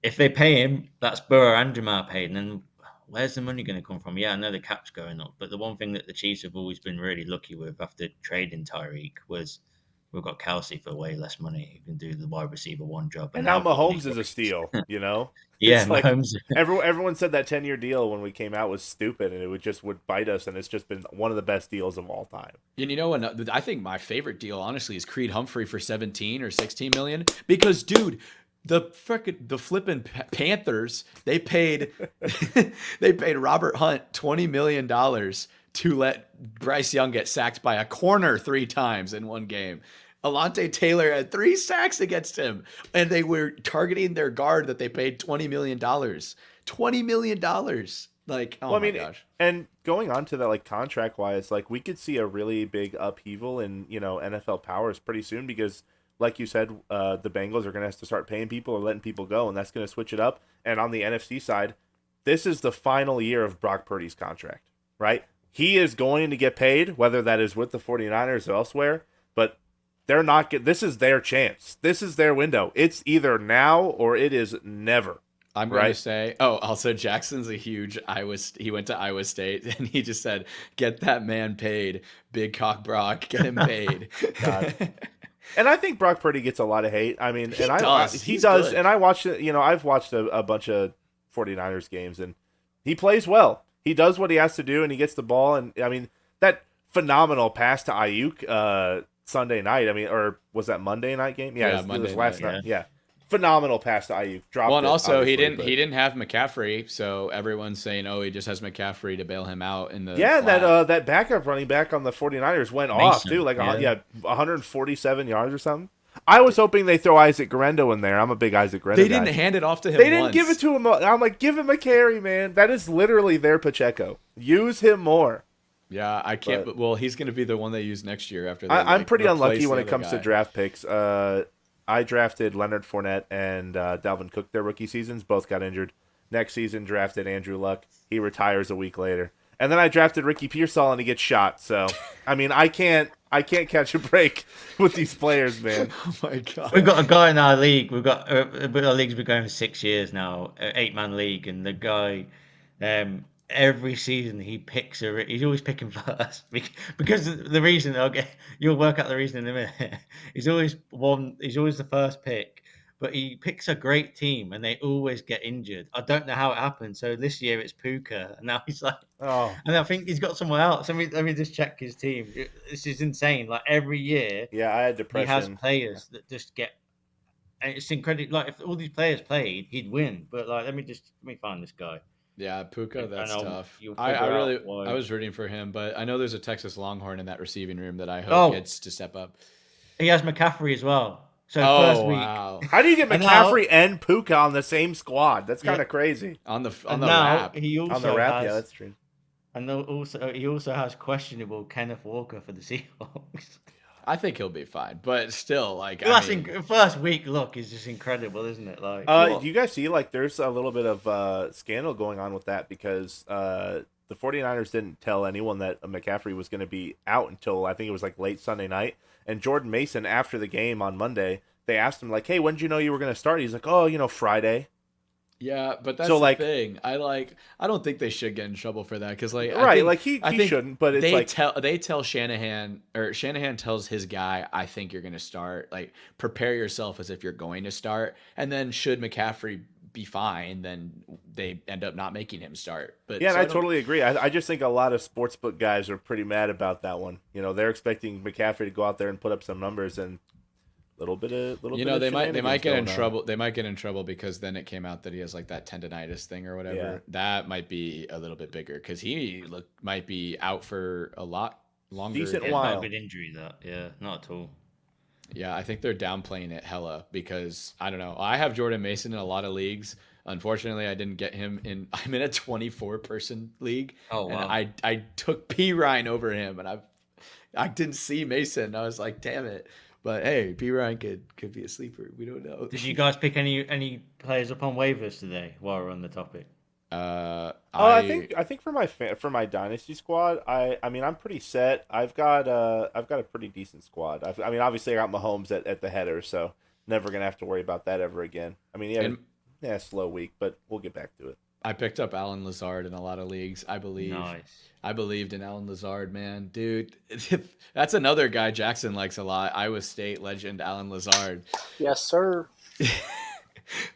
if they pay him, that's Burrow and Jamar paid, and then where's the money going to come from? Yeah, I know the cap's going up, but the one thing that the Chiefs have always been really lucky with after trading Tyreek was we've got Kelsey for way less money. He can do the wide receiver one job. and now Mahomes is a steal, Yeah, It's like Mahomes. everyone said that 10-year deal when we came out was stupid and it would bite us, and it's just been one of the best deals of all time. And I think my favorite deal, honestly, is Creed Humphrey for 17 or 16 million. Because, dude, the flipping Panthers, they paid Robert Hunt $20 million to let Bryce Young get sacked by a corner 3 times in one game. Alontae Taylor had 3 sacks against him, and they were targeting their guard that they paid $20 million. $20 million. Like, oh my gosh. And going on to that, like, contract-wise, like, we could see a really big upheaval in, NFL powers pretty soon because, like you said, the Bengals are going to have to start paying people or letting people go, and that's going to switch it up. And on the NFC side, this is the final year of Brock Purdy's contract, right? He is going to get paid, whether that is with the 49ers or elsewhere, but they're not this is their chance. This is their window. It's either now or it is never. I'm going to say, also Jackson's a huge he went to Iowa State, and he just said, get that man paid. Big cock Brock, get him paid. God. And I think Brock Purdy gets a lot of hate. I mean, he does. Good. And I watched it. I've watched a bunch of 49ers games, and he plays well. He does what he has to do, and he gets the ball. And I mean, that phenomenal pass to Ayuk Sunday night. I mean, or was that Monday night game? Yeah, it was last night. Yeah. Phenomenal pass to Ayuk. Dropped and also he didn't but... he didn't have McCaffrey, so everyone's saying, oh, he just has McCaffrey to bail him out in the that backup running back on the 49ers went off too, like 147 yards or something. I was hoping they throw Isaac Guerrero in there. I'm a big Isaac Guerrero They didn't hand it off to him. They didn't give it to him. I'm like, give him a carry, man. That is literally their Pacheco. Use him more. Yeah, I can't. But well, he's going to be the one they use next year after. I'm pretty unlucky when it comes to draft picks. I drafted Leonard Fournette and Dalvin Cook their rookie seasons. Both got injured. Next season, drafted Andrew Luck. He retires a week later. And then I drafted Ricky Pearsall, and he gets shot. So, I mean, I can't catch a break with these players, man. Oh, my God. We've got a guy in our league. Our league's been going for 6 years now, 8-man league. And the guy, every season he picks he's always picking first because the reason, you'll work out the reason in a minute. He's always the first pick, but he picks a great team and they always get injured. I don't know how it happened. So this year it's Puka, and now he's like, and I think he's got someone else. Let me just check his team. This is insane. Like every year, I had depression. He has players that just get. And it's incredible. Like if all these players played, he'd win. But like, let me find this guy. Yeah, Puka, that's tough. I was rooting for him, but I know there's a Texas Longhorn in that receiving room that I hope gets to step up. He has McCaffrey as well. So first Oh week, wow! How do you get And now- McCaffrey and Puka on the same squad? That's kind Yeah. of crazy. On the and the now wrap. he On the also wrap, has, yeah, that's true. and he also has questionable Kenneth Walker for the Seahawks. I think he'll be fine, but still, like, Well, I that's mean, first week look is just incredible, isn't it? Like, Do you guys see, like, there's a little bit of scandal going on with that because the 49ers didn't tell anyone that McCaffrey was going to be out until I think it was like late Sunday night. And Jordan Mason, after the game on Monday, they asked him, like, hey, when did you know you were going to start? He's like, oh, Friday. yeah, but that's So, the like- thing. I don't think they should get in trouble for that because, like, Right, I think, like, he I think shouldn't, but it's they like... they tell Shanahan, or Shanahan tells his guy, I think you're going to start. Like, prepare yourself as if you're going to start, and then should McCaffrey be fine, then they end up not making him start. But Yeah, so and I don't- totally agree. I just think a lot of sportsbook guys are pretty mad about that one. They're expecting McCaffrey to go out there and put up some numbers, and little bit of they might shenanigans get in going on. trouble. They might get in trouble because then it came out that he has like that tendonitis thing or whatever. Yeah. That might be a little bit bigger because he might be out for a lot longer. Decent it's while. not a good injury, that. Yeah, not at all. Yeah, I think they're downplaying it hella because I don't know. I have Jordan Mason in a lot of leagues. Unfortunately, I didn't get him in. I'm in a 24-person league. Oh, wow. And I took P Ryan over him, and I didn't see Mason. I was like, damn it. But hey, P Ryan could be a sleeper. We don't know. Did you guys pick any players up on waivers today while we're on the topic? I think for my dynasty squad, I mean I'm pretty set. I've got a pretty decent squad. I mean obviously I got Mahomes at the header, so never gonna have to worry about that ever again. I mean slow week, but we'll get back to it. I picked up Alan Lazard in a lot of leagues. I believe. Nice. I believed in Alan Lazard, man, dude. That's another guy Jackson likes a lot. Iowa State legend Alan Lazard. Yes, sir.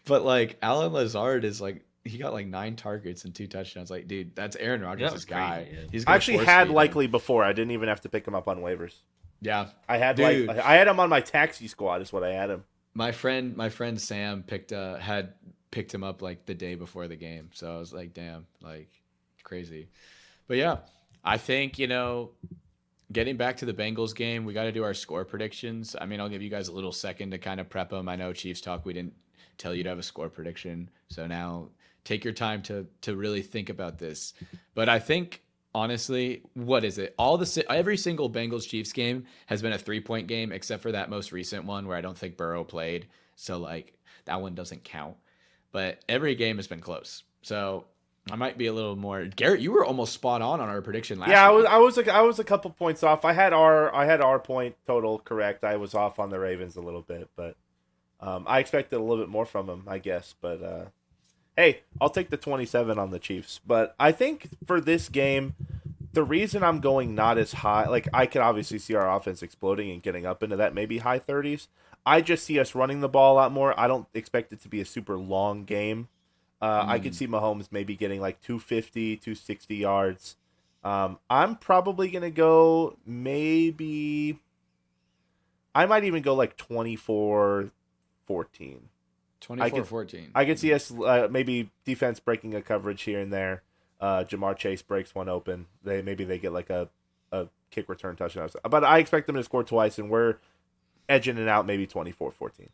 But like Alan Lazard is like he got like 9 targets and 2 touchdowns. Like, dude, that's Aaron Rodgers' was guy. crazy, yeah. He's I gonna actually force had feed him. Likely before. I didn't even have to pick him up on waivers. Yeah, I had Dude. I had him on my taxi squad. Is what I had him. my friend Sam had picked him up like the day before the game. So I was like, damn, like crazy. But yeah, I think, getting back to the Bengals game, we got to do our score predictions. I mean, I'll give you guys a little second to kind of prep them. I know Chiefs.Talk, we didn't tell you to have a score prediction. So now take your time to really think about this. But I think, honestly, what is it? Every single Bengals Chiefs game has been a 3-point game, except for that most recent one where I don't think Burrow played. So like that one doesn't count. But every game has been close. So I might be a little more. Garrett, you were almost spot on our prediction last Yeah, week. I was a couple points off. I had our point total correct. I was off on the Ravens a little bit, but I expected a little bit more from them, I guess. But hey, I'll take the 27 on the Chiefs. But I think for this game, the reason I'm going not as high, like I could obviously see our offense exploding and getting up into that maybe high 30s. I just see us running the ball a lot more. I don't expect it to be a super long game. I could see Mahomes maybe getting like 250, 260 yards. I'm probably going to go maybe... I might even go like 24-14. 24-14. I could see us maybe defense breaking a coverage here and there. Jamar Chase breaks one open. Maybe they get like a kick return touchdown. But I expect them to score twice, and we're edging it out maybe 24-14.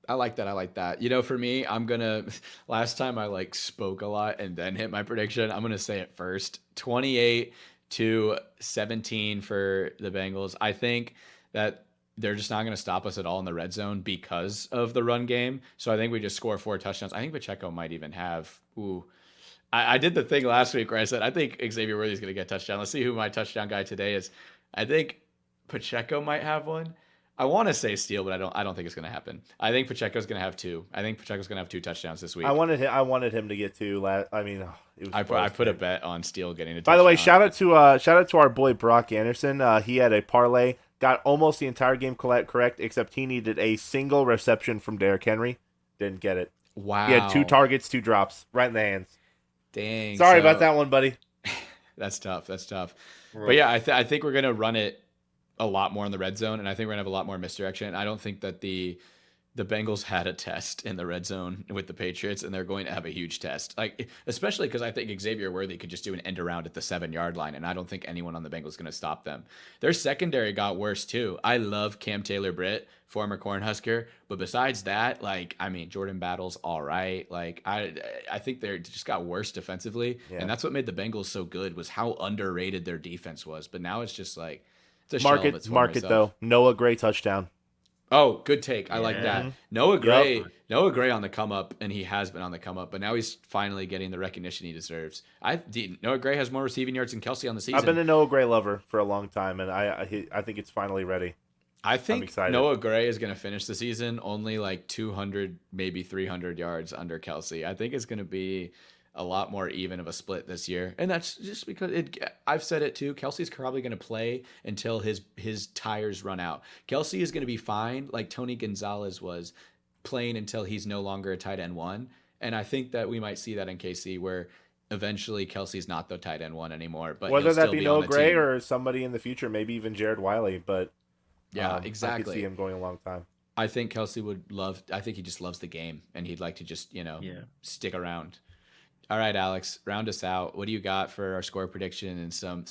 I like that. For me, I'm going to, last time I like spoke a lot and then hit my prediction, I'm going to say it first. 28-17 for the Bengals. I think that they're just not going to stop us at all in the red zone because of the run game. So I think we just score 4 touchdowns. I think Pacheco might even have, I did the thing last week where I said, I think Xavier Worthy's going to get a touchdown. Let's see who my touchdown guy today is. I think Pacheco might have one. I want to say steal, but I don't think it's going to happen. I think Pacheco's going to have 2. I think Pacheco's going to have 2 touchdowns this week. I wanted him to get 2. It was I put a bet on Steele getting a touchdown. By the way, shout out to our boy Brock Anderson. He had a parlay, got almost the entire game correct, except he needed a single reception from Derrick Henry. Didn't get it. Wow. He had 2 targets, 2 drops, right in the hands. Dang. Sorry about that one, buddy. That's tough. Right. But yeah, I think we're going to run it a lot more in the red zone, and I think we're going to have a lot more misdirection. I don't think that the The Bengals had a test in the red zone with the Patriots, and they're going to have a huge test. Like, especially because I think Xavier Worthy could just do an end around at the 7-yard line, and I don't think anyone on the Bengals is going to stop them. Their secondary got worse too. I love Cam Taylor-Britt, former Cornhusker, but besides that, like, I mean, Jordan Battle's all right. Like, I think they just got worse defensively, and that's what made the Bengals so good was how underrated their defense was. But now it's just like it's a shell of its former self. Though. Noah Gray touchdown. Oh, good take. I like that. Noah Gray, Yep. Noah Gray on the come up, and he has been on the come up, but now he's finally getting the recognition he deserves. Noah Gray has more receiving yards than Kelsey on the season. I've been a Noah Gray lover for a long time, and I think it's finally ready. I think Noah Gray is going to finish the season only like 200, maybe 300 yards under Kelsey. I think it's going to be a lot more even of a split this year, and that's just because I've said it too. Kelsey's probably going to play until his tires run out. Kelsey is going to be fine, like Tony Gonzalez was, playing until he's no longer a tight end one. And I think that we might see that in KC, where eventually Kelsey's not the tight end one anymore. But whether that be Noah Gray team. or somebody in the future, maybe even Jared Wiley, but yeah, exactly. I could see him going a long time. I think Kelsey would love. I think he just loves the game, and he'd like to just stick around. All right, Alex, round us out. What do you got for our score prediction and some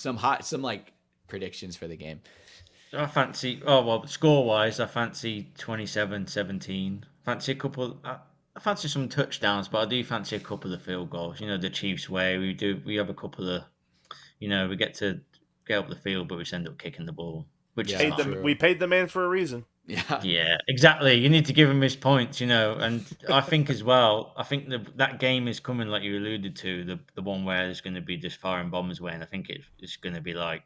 like predictions for the game? I fancy, score-wise, I fancy 27-17. Fancy a couple. I fancy some touchdowns, but I do fancy a couple of field goals. You know, the Chiefs way. We have a couple of, we get to get up the field, but we just end up kicking the ball. Which we paid the man for a reason. Yeah, exactly. You need to give him his points, and I think as well. I think that game is coming, like you alluded to, the one where there's going to be just firing bombers away, and I think it's going to be like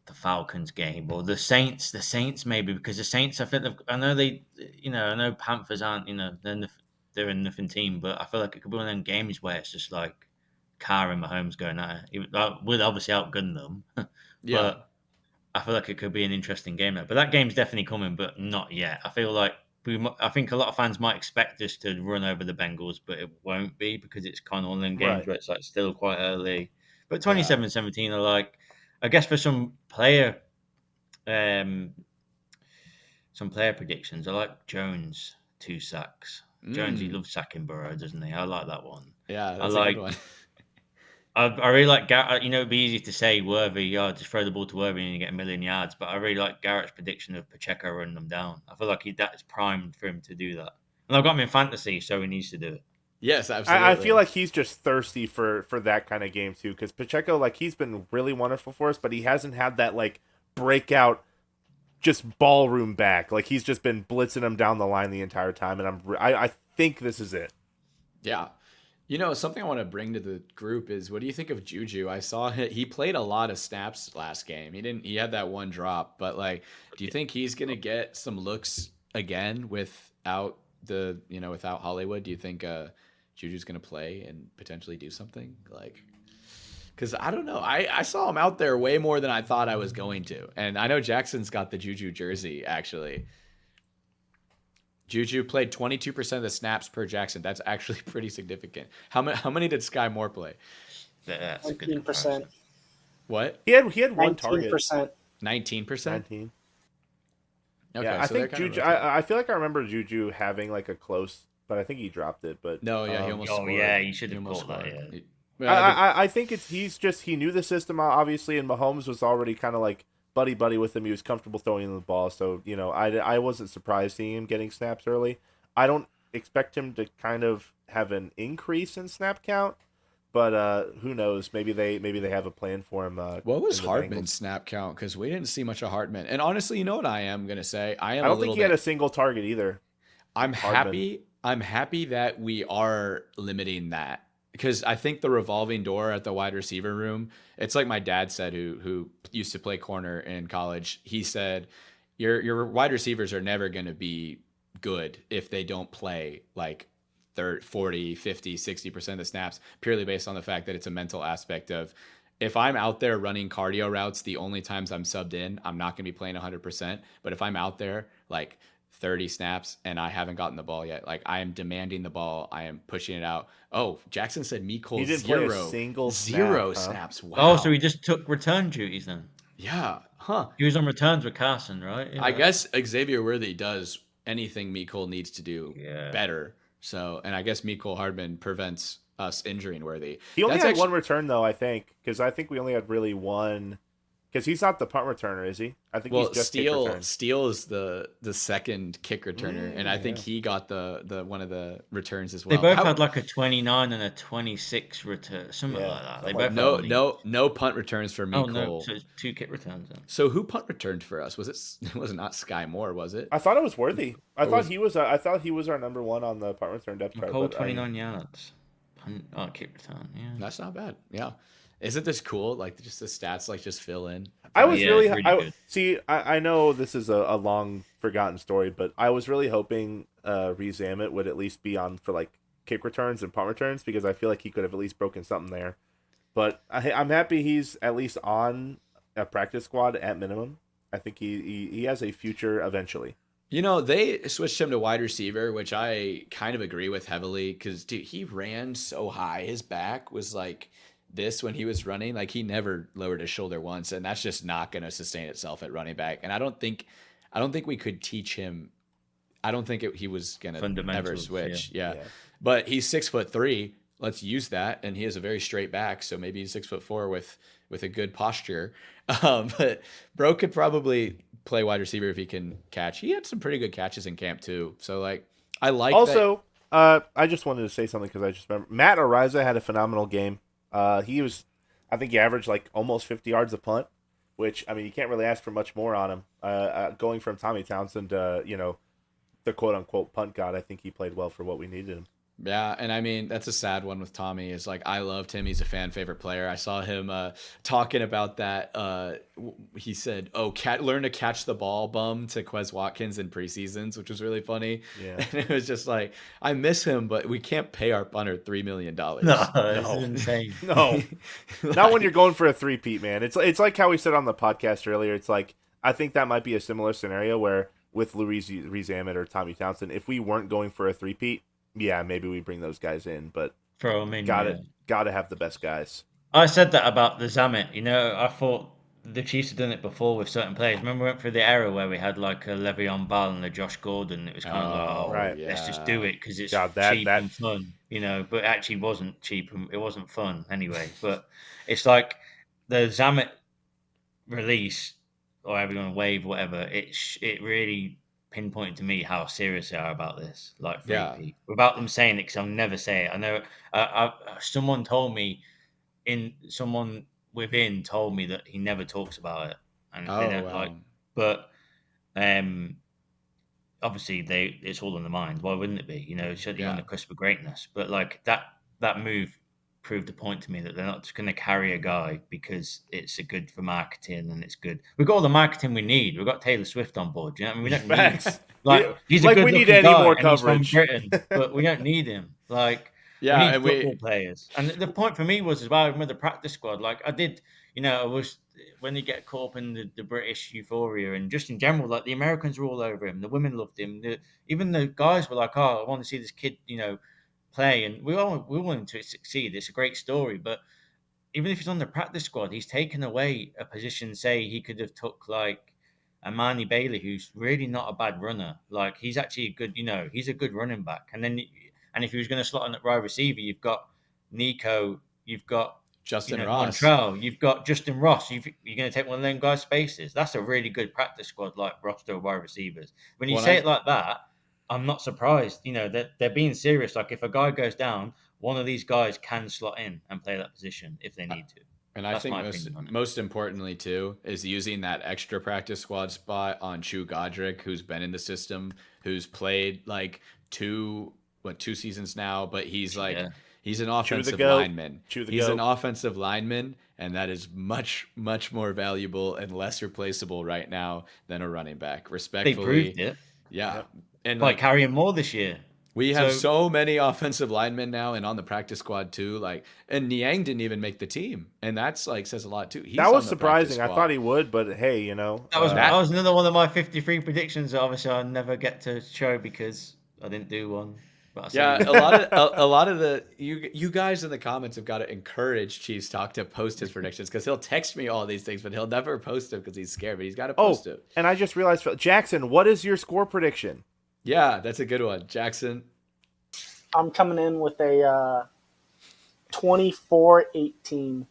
the Falcons game or the Saints. The Saints maybe, because the Saints, I know Panthers aren't, they're a nothing team, but I feel like it could be one of them games where it's just like Carr and Mahomes going at it. We'll obviously outgun them, but I feel like it could be an interesting game there. But that game's definitely coming, but not yet. I feel like I think a lot of fans might expect us to run over the Bengals, but it won't be because it's kind of one of them games where it's like still quite early. But 27-17 I guess for some player predictions, I like Jones 2 sacks. Jones, he loves sacking Burrow, doesn't he? I like that one. Yeah, that's a good one. I really like Garett. It'd be easy to say Worthy, just throw the ball to Worthy and you get 1 million yards. But I really like Garett's prediction of Pacheco running them down. I feel like that is primed for him to do that. And I've got him in fantasy, so he needs to do it. Yes, absolutely. I feel like he's just thirsty for that kind of game too, because Pacheco, he's been really wonderful for us, but he hasn't had that breakout, just ballroom back. He's just been blitzing him down the line the entire time, and I think this is it. Yeah. Something I want to bring to the group is, what do you think of Juju? I saw he played a lot of snaps last game. He had that one drop, but do you think he's going to get some looks again without Hollywood? Do you think Juju's going to play and potentially do something because I don't know. I saw him out there way more than I thought I was going to. And I know Jackson's got the Juju jersey, actually. Juju played 22% of the snaps per Jackson. That's actually pretty significant. How many did Sky Moore play? That's a good 19%. What? He had one target. 19%. 19%? 19. Okay, yeah, I so think Juju. I feel like I remember Juju having a close, but I think he dropped it. But no, yeah, he almost scored. Yeah, he should have caught that. Yeah. I think he knew the system obviously, and Mahomes was already kind of buddy with him. He was comfortable throwing the ball, so I wasn't surprised seeing him getting snaps early. I don't expect him to kind of have an increase in snap count, but who knows? Maybe they have a plan for him. What was Hartman's snap count? Because we didn't see much of Hartman. And honestly, you know what I am gonna say? I don't think he had a single target either. I'm happy that we are limiting that. Because I think the revolving door at the wide receiver room, it's like my dad said, who used to play corner in college. He said, your wide receivers are never going to be good if they don't play 30, 40, 50, 60% of the snaps, purely based on the fact that it's a mental aspect of, if I'm out there running cardio routes, the only times I'm subbed in, I'm not going to be playing 100%. But if I'm out there 30 snaps and I haven't gotten the ball yet, I am demanding the ball, I am pushing it out. Oh, Jackson said Mecole zero snaps. Wow. Oh, so he just took return duties then? Yeah. Huh. He was on returns with Carson, right? Yeah. I guess Xavier Worthy does anything Mecole needs to do better. So, and I guess Mecole Hardman prevents us injuring Worthy. He only had one return though, I think, because I think we only had really one. Because he's not the punt returner, is he? I think he's just kick return. Steele is the second kick returner, and I think he got the one of the returns as well. They both had like a 29 and a 26 return, something like that. They both no punt returns for Mecole. Oh no, so it's 2 kick returns then. So who punt returned for us? Was it not Sky Moore? Was it? I thought it was Worthy. I thought he was our number one on the punt return depth chart. Mecole 29 yards. Kick return. Yeah, that's not bad. Yeah. Isn't this cool? Like just the stats, like just fill in. I was I know this is a long forgotten story, but I was really hoping Reese Zammit would at least be on for like kick returns and punt returns because I feel like he could have at least broken something there. But I'm happy he's at least on a practice squad at minimum. I think he has a future eventually. You know, they switched him to wide receiver, which I kind of agree with heavily because dude, he ran so high. His back was like this when he was running, like he never lowered his shoulder once, and that's just not going to sustain itself at running back. And I don't think we could teach him. I don't think he was going to ever switch. Yeah. But he's 6'3". Let's use that, and he has a very straight back, so maybe he's 6'4" with a good posture. But Bro could probably play wide receiver if he can catch. He had some pretty good catches in camp too. So like, I like. Also, I just wanted to say something because I just remember Matt Ariza had a phenomenal game. I think he averaged like almost 50 yards a punt, which, I mean, you can't really ask for much more on him. Going from Tommy Townsend to, the quote-unquote punt god, I think he played well for what we needed him. Yeah, and I mean, that's a sad one with Tommy is like, I loved him. He's a fan favorite player. I saw him talking about that. He said, learn to catch the ball bum to Quez Watkins in preseasons, which was really funny. Yeah. And it was just like, I miss him, but we can't pay our punter $3 million. No, it's insane. No, not when you're going for a three-peat, man. It's like how we said on the podcast earlier. It's like, I think that might be a similar scenario where with Reese Zammit or Tommy Townsend, if we weren't going for a three-peat, yeah, maybe we bring those guys in, but gotta have the best guys. I said that about the Zammit. I thought the Chiefs had done it before with certain players. Remember we went through the era where we had like a Le'Veon Bell and a Josh Gordon. It was kind of like, let's just do it because it's cheap and fun, but it actually wasn't cheap and it wasn't fun anyway. But it's like the Zammit release or everyone wave, whatever. It really pinpointed to me how serious they are about this, like without them saying it, because I'll never say it. I know someone within told me that he never talks about it, and they don't but obviously it's all in the mind. Why wouldn't it be? It's on the cusp of greatness. But like that move proved a point to me that they're not just going to carry a guy because it's good for marketing and it's good. We've got all the marketing we need. We've got Taylor Swift on board. You know what I mean? We don't need he's a good we need any guy more coverage. He's from Britain, but we don't need him. Like we need football players. And the point for me was as well, I remember the practice squad. Like I did, I was when you get caught up in the British euphoria and just in general, like the Americans were all over him. The women loved him. Even the guys were like, "Oh, I want to see this kid," play, and we want him to succeed. It's a great story, but even if he's on the practice squad, he's taken away a position. Say he could have took like a Manny Bailey, who's really not a bad runner. Like he's actually a good, he's a good running back. And if he was going to slot in at wide receiver, you've got Nico, you've got Justin Ross, Montrell, you've got Justin Ross. You're going to take one of them guys' spaces. That's a really good practice squad, like roster of wide receivers. When you say it like that, I'm not surprised, that they're being serious. Like if a guy goes down, one of these guys can slot in and play that position if they need to. And I think most importantly too is using that extra practice squad spot on Chu Godric, who's been in the system, who's played like two seasons now, but he's like he's an offensive lineman. He's an offensive lineman, and that is much, much more valuable and less replaceable right now than a running back. Respectfully, they proved it. Yeah. Yep. And like carrying more this year. We have so many offensive linemen now and on the practice squad too. And Niang didn't even make the team. And that's says a lot too. That was surprising. I thought he would, but hey, That was another one of my 53 predictions that obviously I'll never get to show because I didn't do one. Yeah, a lot of you guys in the comments have got to encourage Chiefs.Talk to post his predictions because he'll text me all these things, but he'll never post them because he's scared. But he's got to post it. And I just realized, Jackson, what is your score prediction? Yeah, that's a good one. Jackson, I'm coming in with a 24-18.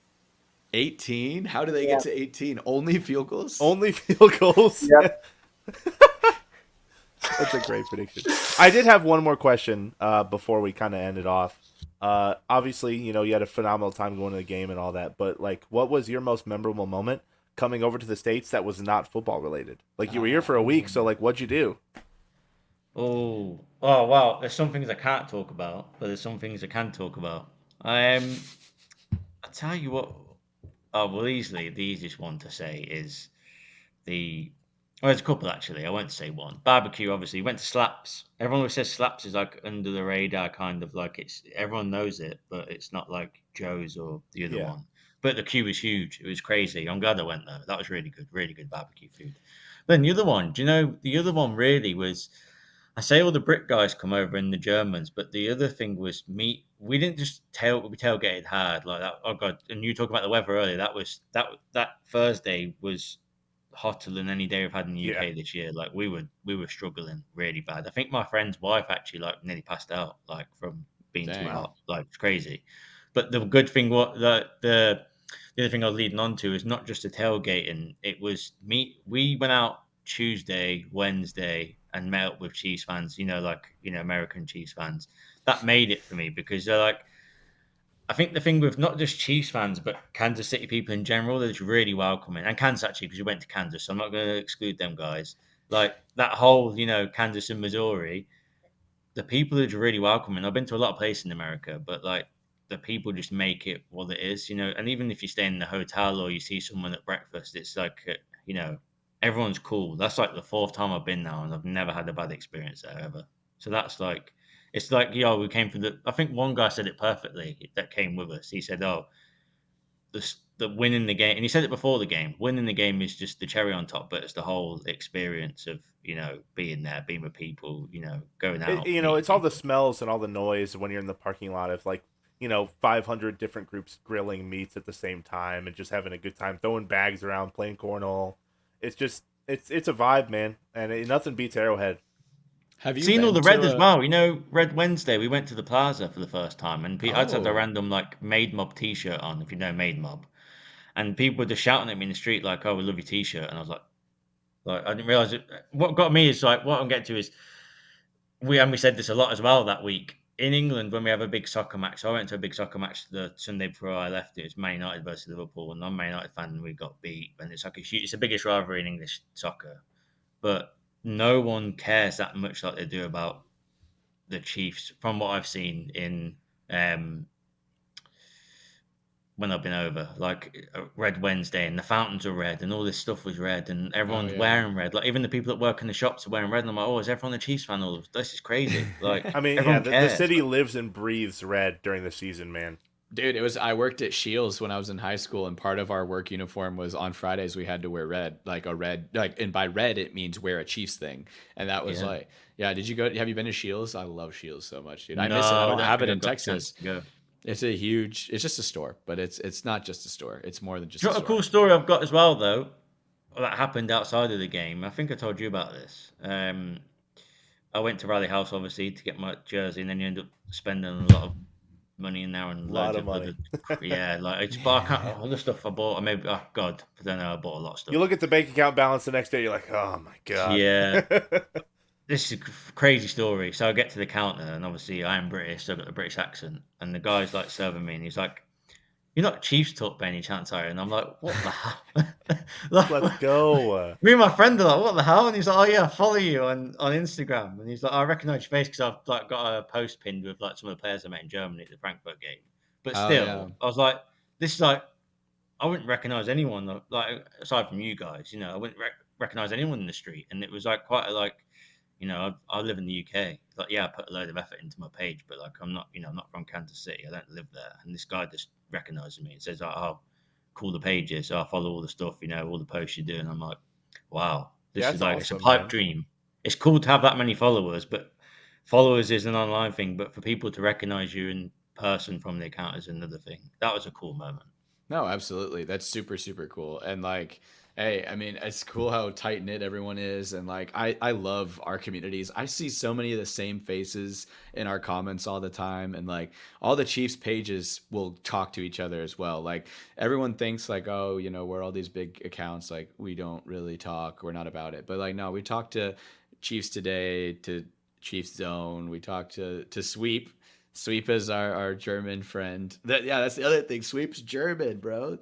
18? How do they Yeah. get to 18? Only field goals? Only field goals. Yep. That's a great prediction. I did have one more question before we kind of end it off. Obviously, you had a phenomenal time going to the game and all that, but like, what was your most memorable moment coming over to the States that was not football related? Like, you were here for a week, so like, what'd you do? Oh, wow. There's some things I can't talk about, but there's some things I can talk about. I tell you what. Oh, well, easily the easiest one to say is the. Well, there's a couple actually. I won't say one. Barbecue, obviously. Went to Slaps. Everyone always says Slaps is like under the radar, kind of like it's everyone knows it, but it's not like Joe's or the other Yeah. one. But the queue was huge. It was crazy. I'm glad I went though. That was really good barbecue food. Then the other one, do you know the other one really was? I say all the Brit guys come over and the Germans, but the other thing was meat. We didn't just we tailgated hard like that. Oh god! And you talk about the weather earlier. That Thursday was hotter than any day we've had in the Yeah. UK this year. Like we were struggling really bad. I think my friend's wife actually like nearly passed out like from being too Dang. hot. Like it's crazy. But the good thing what the other thing I was leading on to is not just the tailgating. It was me. We went out Tuesday, Wednesday, and met up with Chiefs fans. American Chiefs fans. That made it for me because they're like. I think the thing with not just Chiefs fans, but Kansas City people in general, they're just really welcoming. And Kansas actually, because we went to Kansas, so I'm not going to exclude them guys. Like that whole, Kansas and Missouri, the people are just really welcoming. I've been to a lot of places in America, but like the people just make it what it is. And even if you stay in the hotel or you see someone at breakfast, it's like, you know, everyone's cool. That's like the fourth time I've been now, and I've never had a bad experience there ever. So that's like, it's like, we came for I think one guy said it perfectly that came with us. He said, oh, the winning the game, and he said it before the game. Winning the game is just the cherry on top, but it's the whole experience of being there, being with people, going out, meeting It's all the people. smells and all the noise when you're in the parking lot of like 500 different groups grilling meats at the same time and just having a good time, throwing bags around, playing cornhole. It's just it's a vibe, man, and nothing beats Arrowhead. Have you Seen all been the red to as a. well. Red Wednesday, we went to the plaza for the first time, and I just had a Oh, random like Made Mob T-shirt on, if you know Made Mob, and people were just shouting at me in the street like, "Oh, we love your T-shirt," and I was like, I didn't realize it. What got me is like, what I'm getting to is we said this a lot as well that week in England when we have a big soccer match. So I went to a big soccer match the Sunday before I left. It was Man United versus Liverpool, and I'm a Man United fan, and we got beat. And it's like it's the biggest rivalry in English soccer, but no one cares that much like they do about the Chiefs, from what I've seen in um, when I've been over, like Red Wednesday, and the fountains are red, and all this stuff was red, and oh everyone's yeah. wearing red. Like even the people that work in the shops are wearing red. And I'm like, oh, is everyone a Chiefs fan? All of this is crazy. Like I mean, yeah, everyone the cares. city lives and breathes red during the season, man. Dude, I worked at Shields when I was in high school, and part of our work uniform was on Fridays we had to wear red, like a red, like, and by red it means wear a Chiefs thing. And that was Yeah. like, yeah, have you been to Shields? I love Shields so much, dude. I No, miss it. I I don't don't have it think in I've got the chance Texas. to go. It's just a store, but it's not just a store. It's more than just Do you a know what a store. cool story I've got as well, though, that happened outside of the game? I think I told you about this. I went to Rally House, obviously, to get my jersey, and then you end up spending a lot of money in there and A lot loads of of money. other, yeah, like it's. But I can't. All the stuff I bought, I maybe. Oh God, I don't know. I bought a lot of You stuff. look at the bank account balance the next day, you're like, oh my god. Yeah, this is a crazy story. So I get to the counter, and obviously I am British, so I've got the British accent, and the guy's like serving me, and he's like, "You're not Chiefs.Talk by any chance, are you?" And I'm like, "What the hell?" Let's Like, go. me and my friend are like, "What the hell?" And he's like, "Oh yeah, I follow you on Instagram." And he's like, "I recognize your face because I've like got a post pinned with like some of the players I met in Germany at the Frankfurt game." But Oh yeah. still, I was like, "This is like I wouldn't recognize anyone like aside from you guys. I wouldn't recognize anyone in the street." And it was like quite a like, I live in the UK. Like, yeah, I put a load of effort into my page, but like I'm not, I'm not from Kansas City. I don't live there. And this guy just recognizes me and says, "Oh, cool the page is. I follow all the stuff, all the posts you do." And I'm like, wow, Yeah, this is that's like, it's a awesome, pipe man. dream. It's cool to have that many followers, but followers is an online thing. But for people to recognize you in person from the account is another thing. That was a cool moment. No, absolutely. That's super, super cool. And like, Hey, I mean, it's cool how tight knit everyone is, and like I love our communities. I see so many of the same faces in our comments all the time, and like all the Chiefs pages will talk to each other as well. Like everyone thinks like, oh, we're all these big accounts, like we don't really talk, we're not about it. But like no, we talk to Chiefs Today, to Chiefs Zone, we talk to Sweep. Sweep is our German friend. That's the other thing. Sweep's German, bro.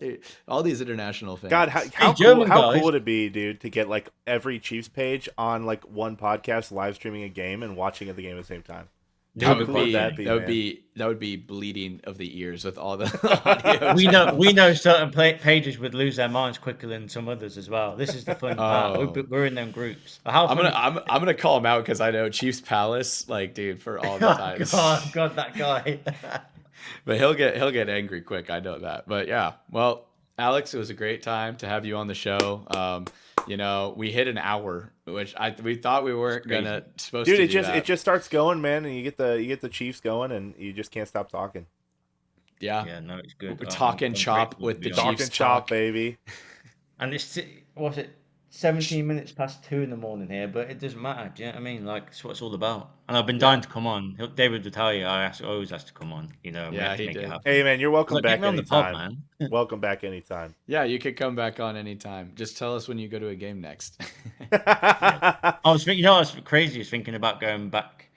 All these international fans. God, how German cool guys. would it be, dude, to get like every Chiefs page on like one podcast live streaming a game and watching the game at the same time? That would cool would be that be, man? that would be bleeding of the ears with all the audio. We know certain pages would lose their minds quicker than some others as well. This is the fun part. Oh. We're in them groups. How I'm funny- gonna call him out because I know Chiefs Palace, like dude, for all the time. God, that guy. But he'll get angry quick. I know that. But yeah, well, Alex, it was a great time to have you on the show. We hit an hour, which we thought we weren't supposed Dude, to. it just starts going, man, and you get the Chiefs going, and you just can't stop talking. Yeah, no, it's good. We're talking chop grateful with to the be Chiefs. on. Talkin Chop, Talk. baby. And it's 17 minutes past 2 in the morning here, but it doesn't matter. Do you know what I mean? Like, it's what it's all about. And I've been dying to come on. David would tell you, I always asked to come on. We Yeah, have to he make it did. happen. Hey, man, you're welcome Like, back get me on the pod, anytime. man. Welcome back anytime. Yeah, you could come back on anytime. Just tell us when you go to a game next. I was thinking, I was crazy. I was thinking about going back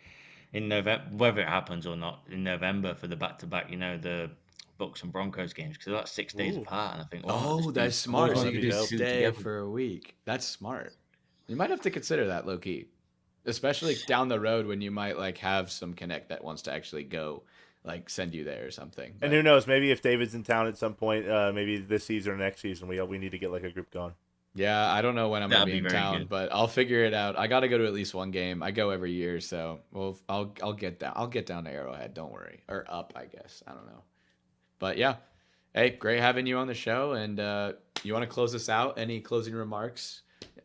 in November, whether it happens or not, in November for the back-to-back. The Bucks and Broncos games because that's 6 days Ooh. apart. And I think, Oh, that's smart. So you that'd could be just dope. stay Together. for a week. That's smart. You might have to consider that, low key, especially down the road when you might like have some connect that wants to actually go, like send you there or something. And who knows? Maybe if David's in town at some point, maybe this season or next season, we need to get like a group going. Yeah, I don't know when I'm gonna That'd be be in very town, good. but I'll figure it out. I got to go to at least one game. I go every year, so I'll get down. I'll get down to Arrowhead. Don't worry, or up, I guess. I don't know, but yeah. Hey, great having you on the show. And you want to close us out? Any closing remarks?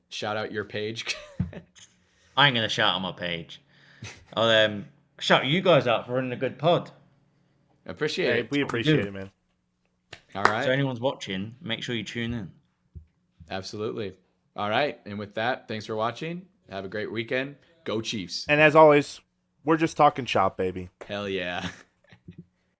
Shout out your page. I ain't gonna shout on my page. I'll shout you guys out for running a good pod. Appreciate Hey, it. we appreciate it, man. All right. So anyone's watching, make sure you tune in. Absolutely. All right. And with that, thanks for watching. Have a great weekend. Go Chiefs. And as always, we're just talking shop, baby. Hell yeah.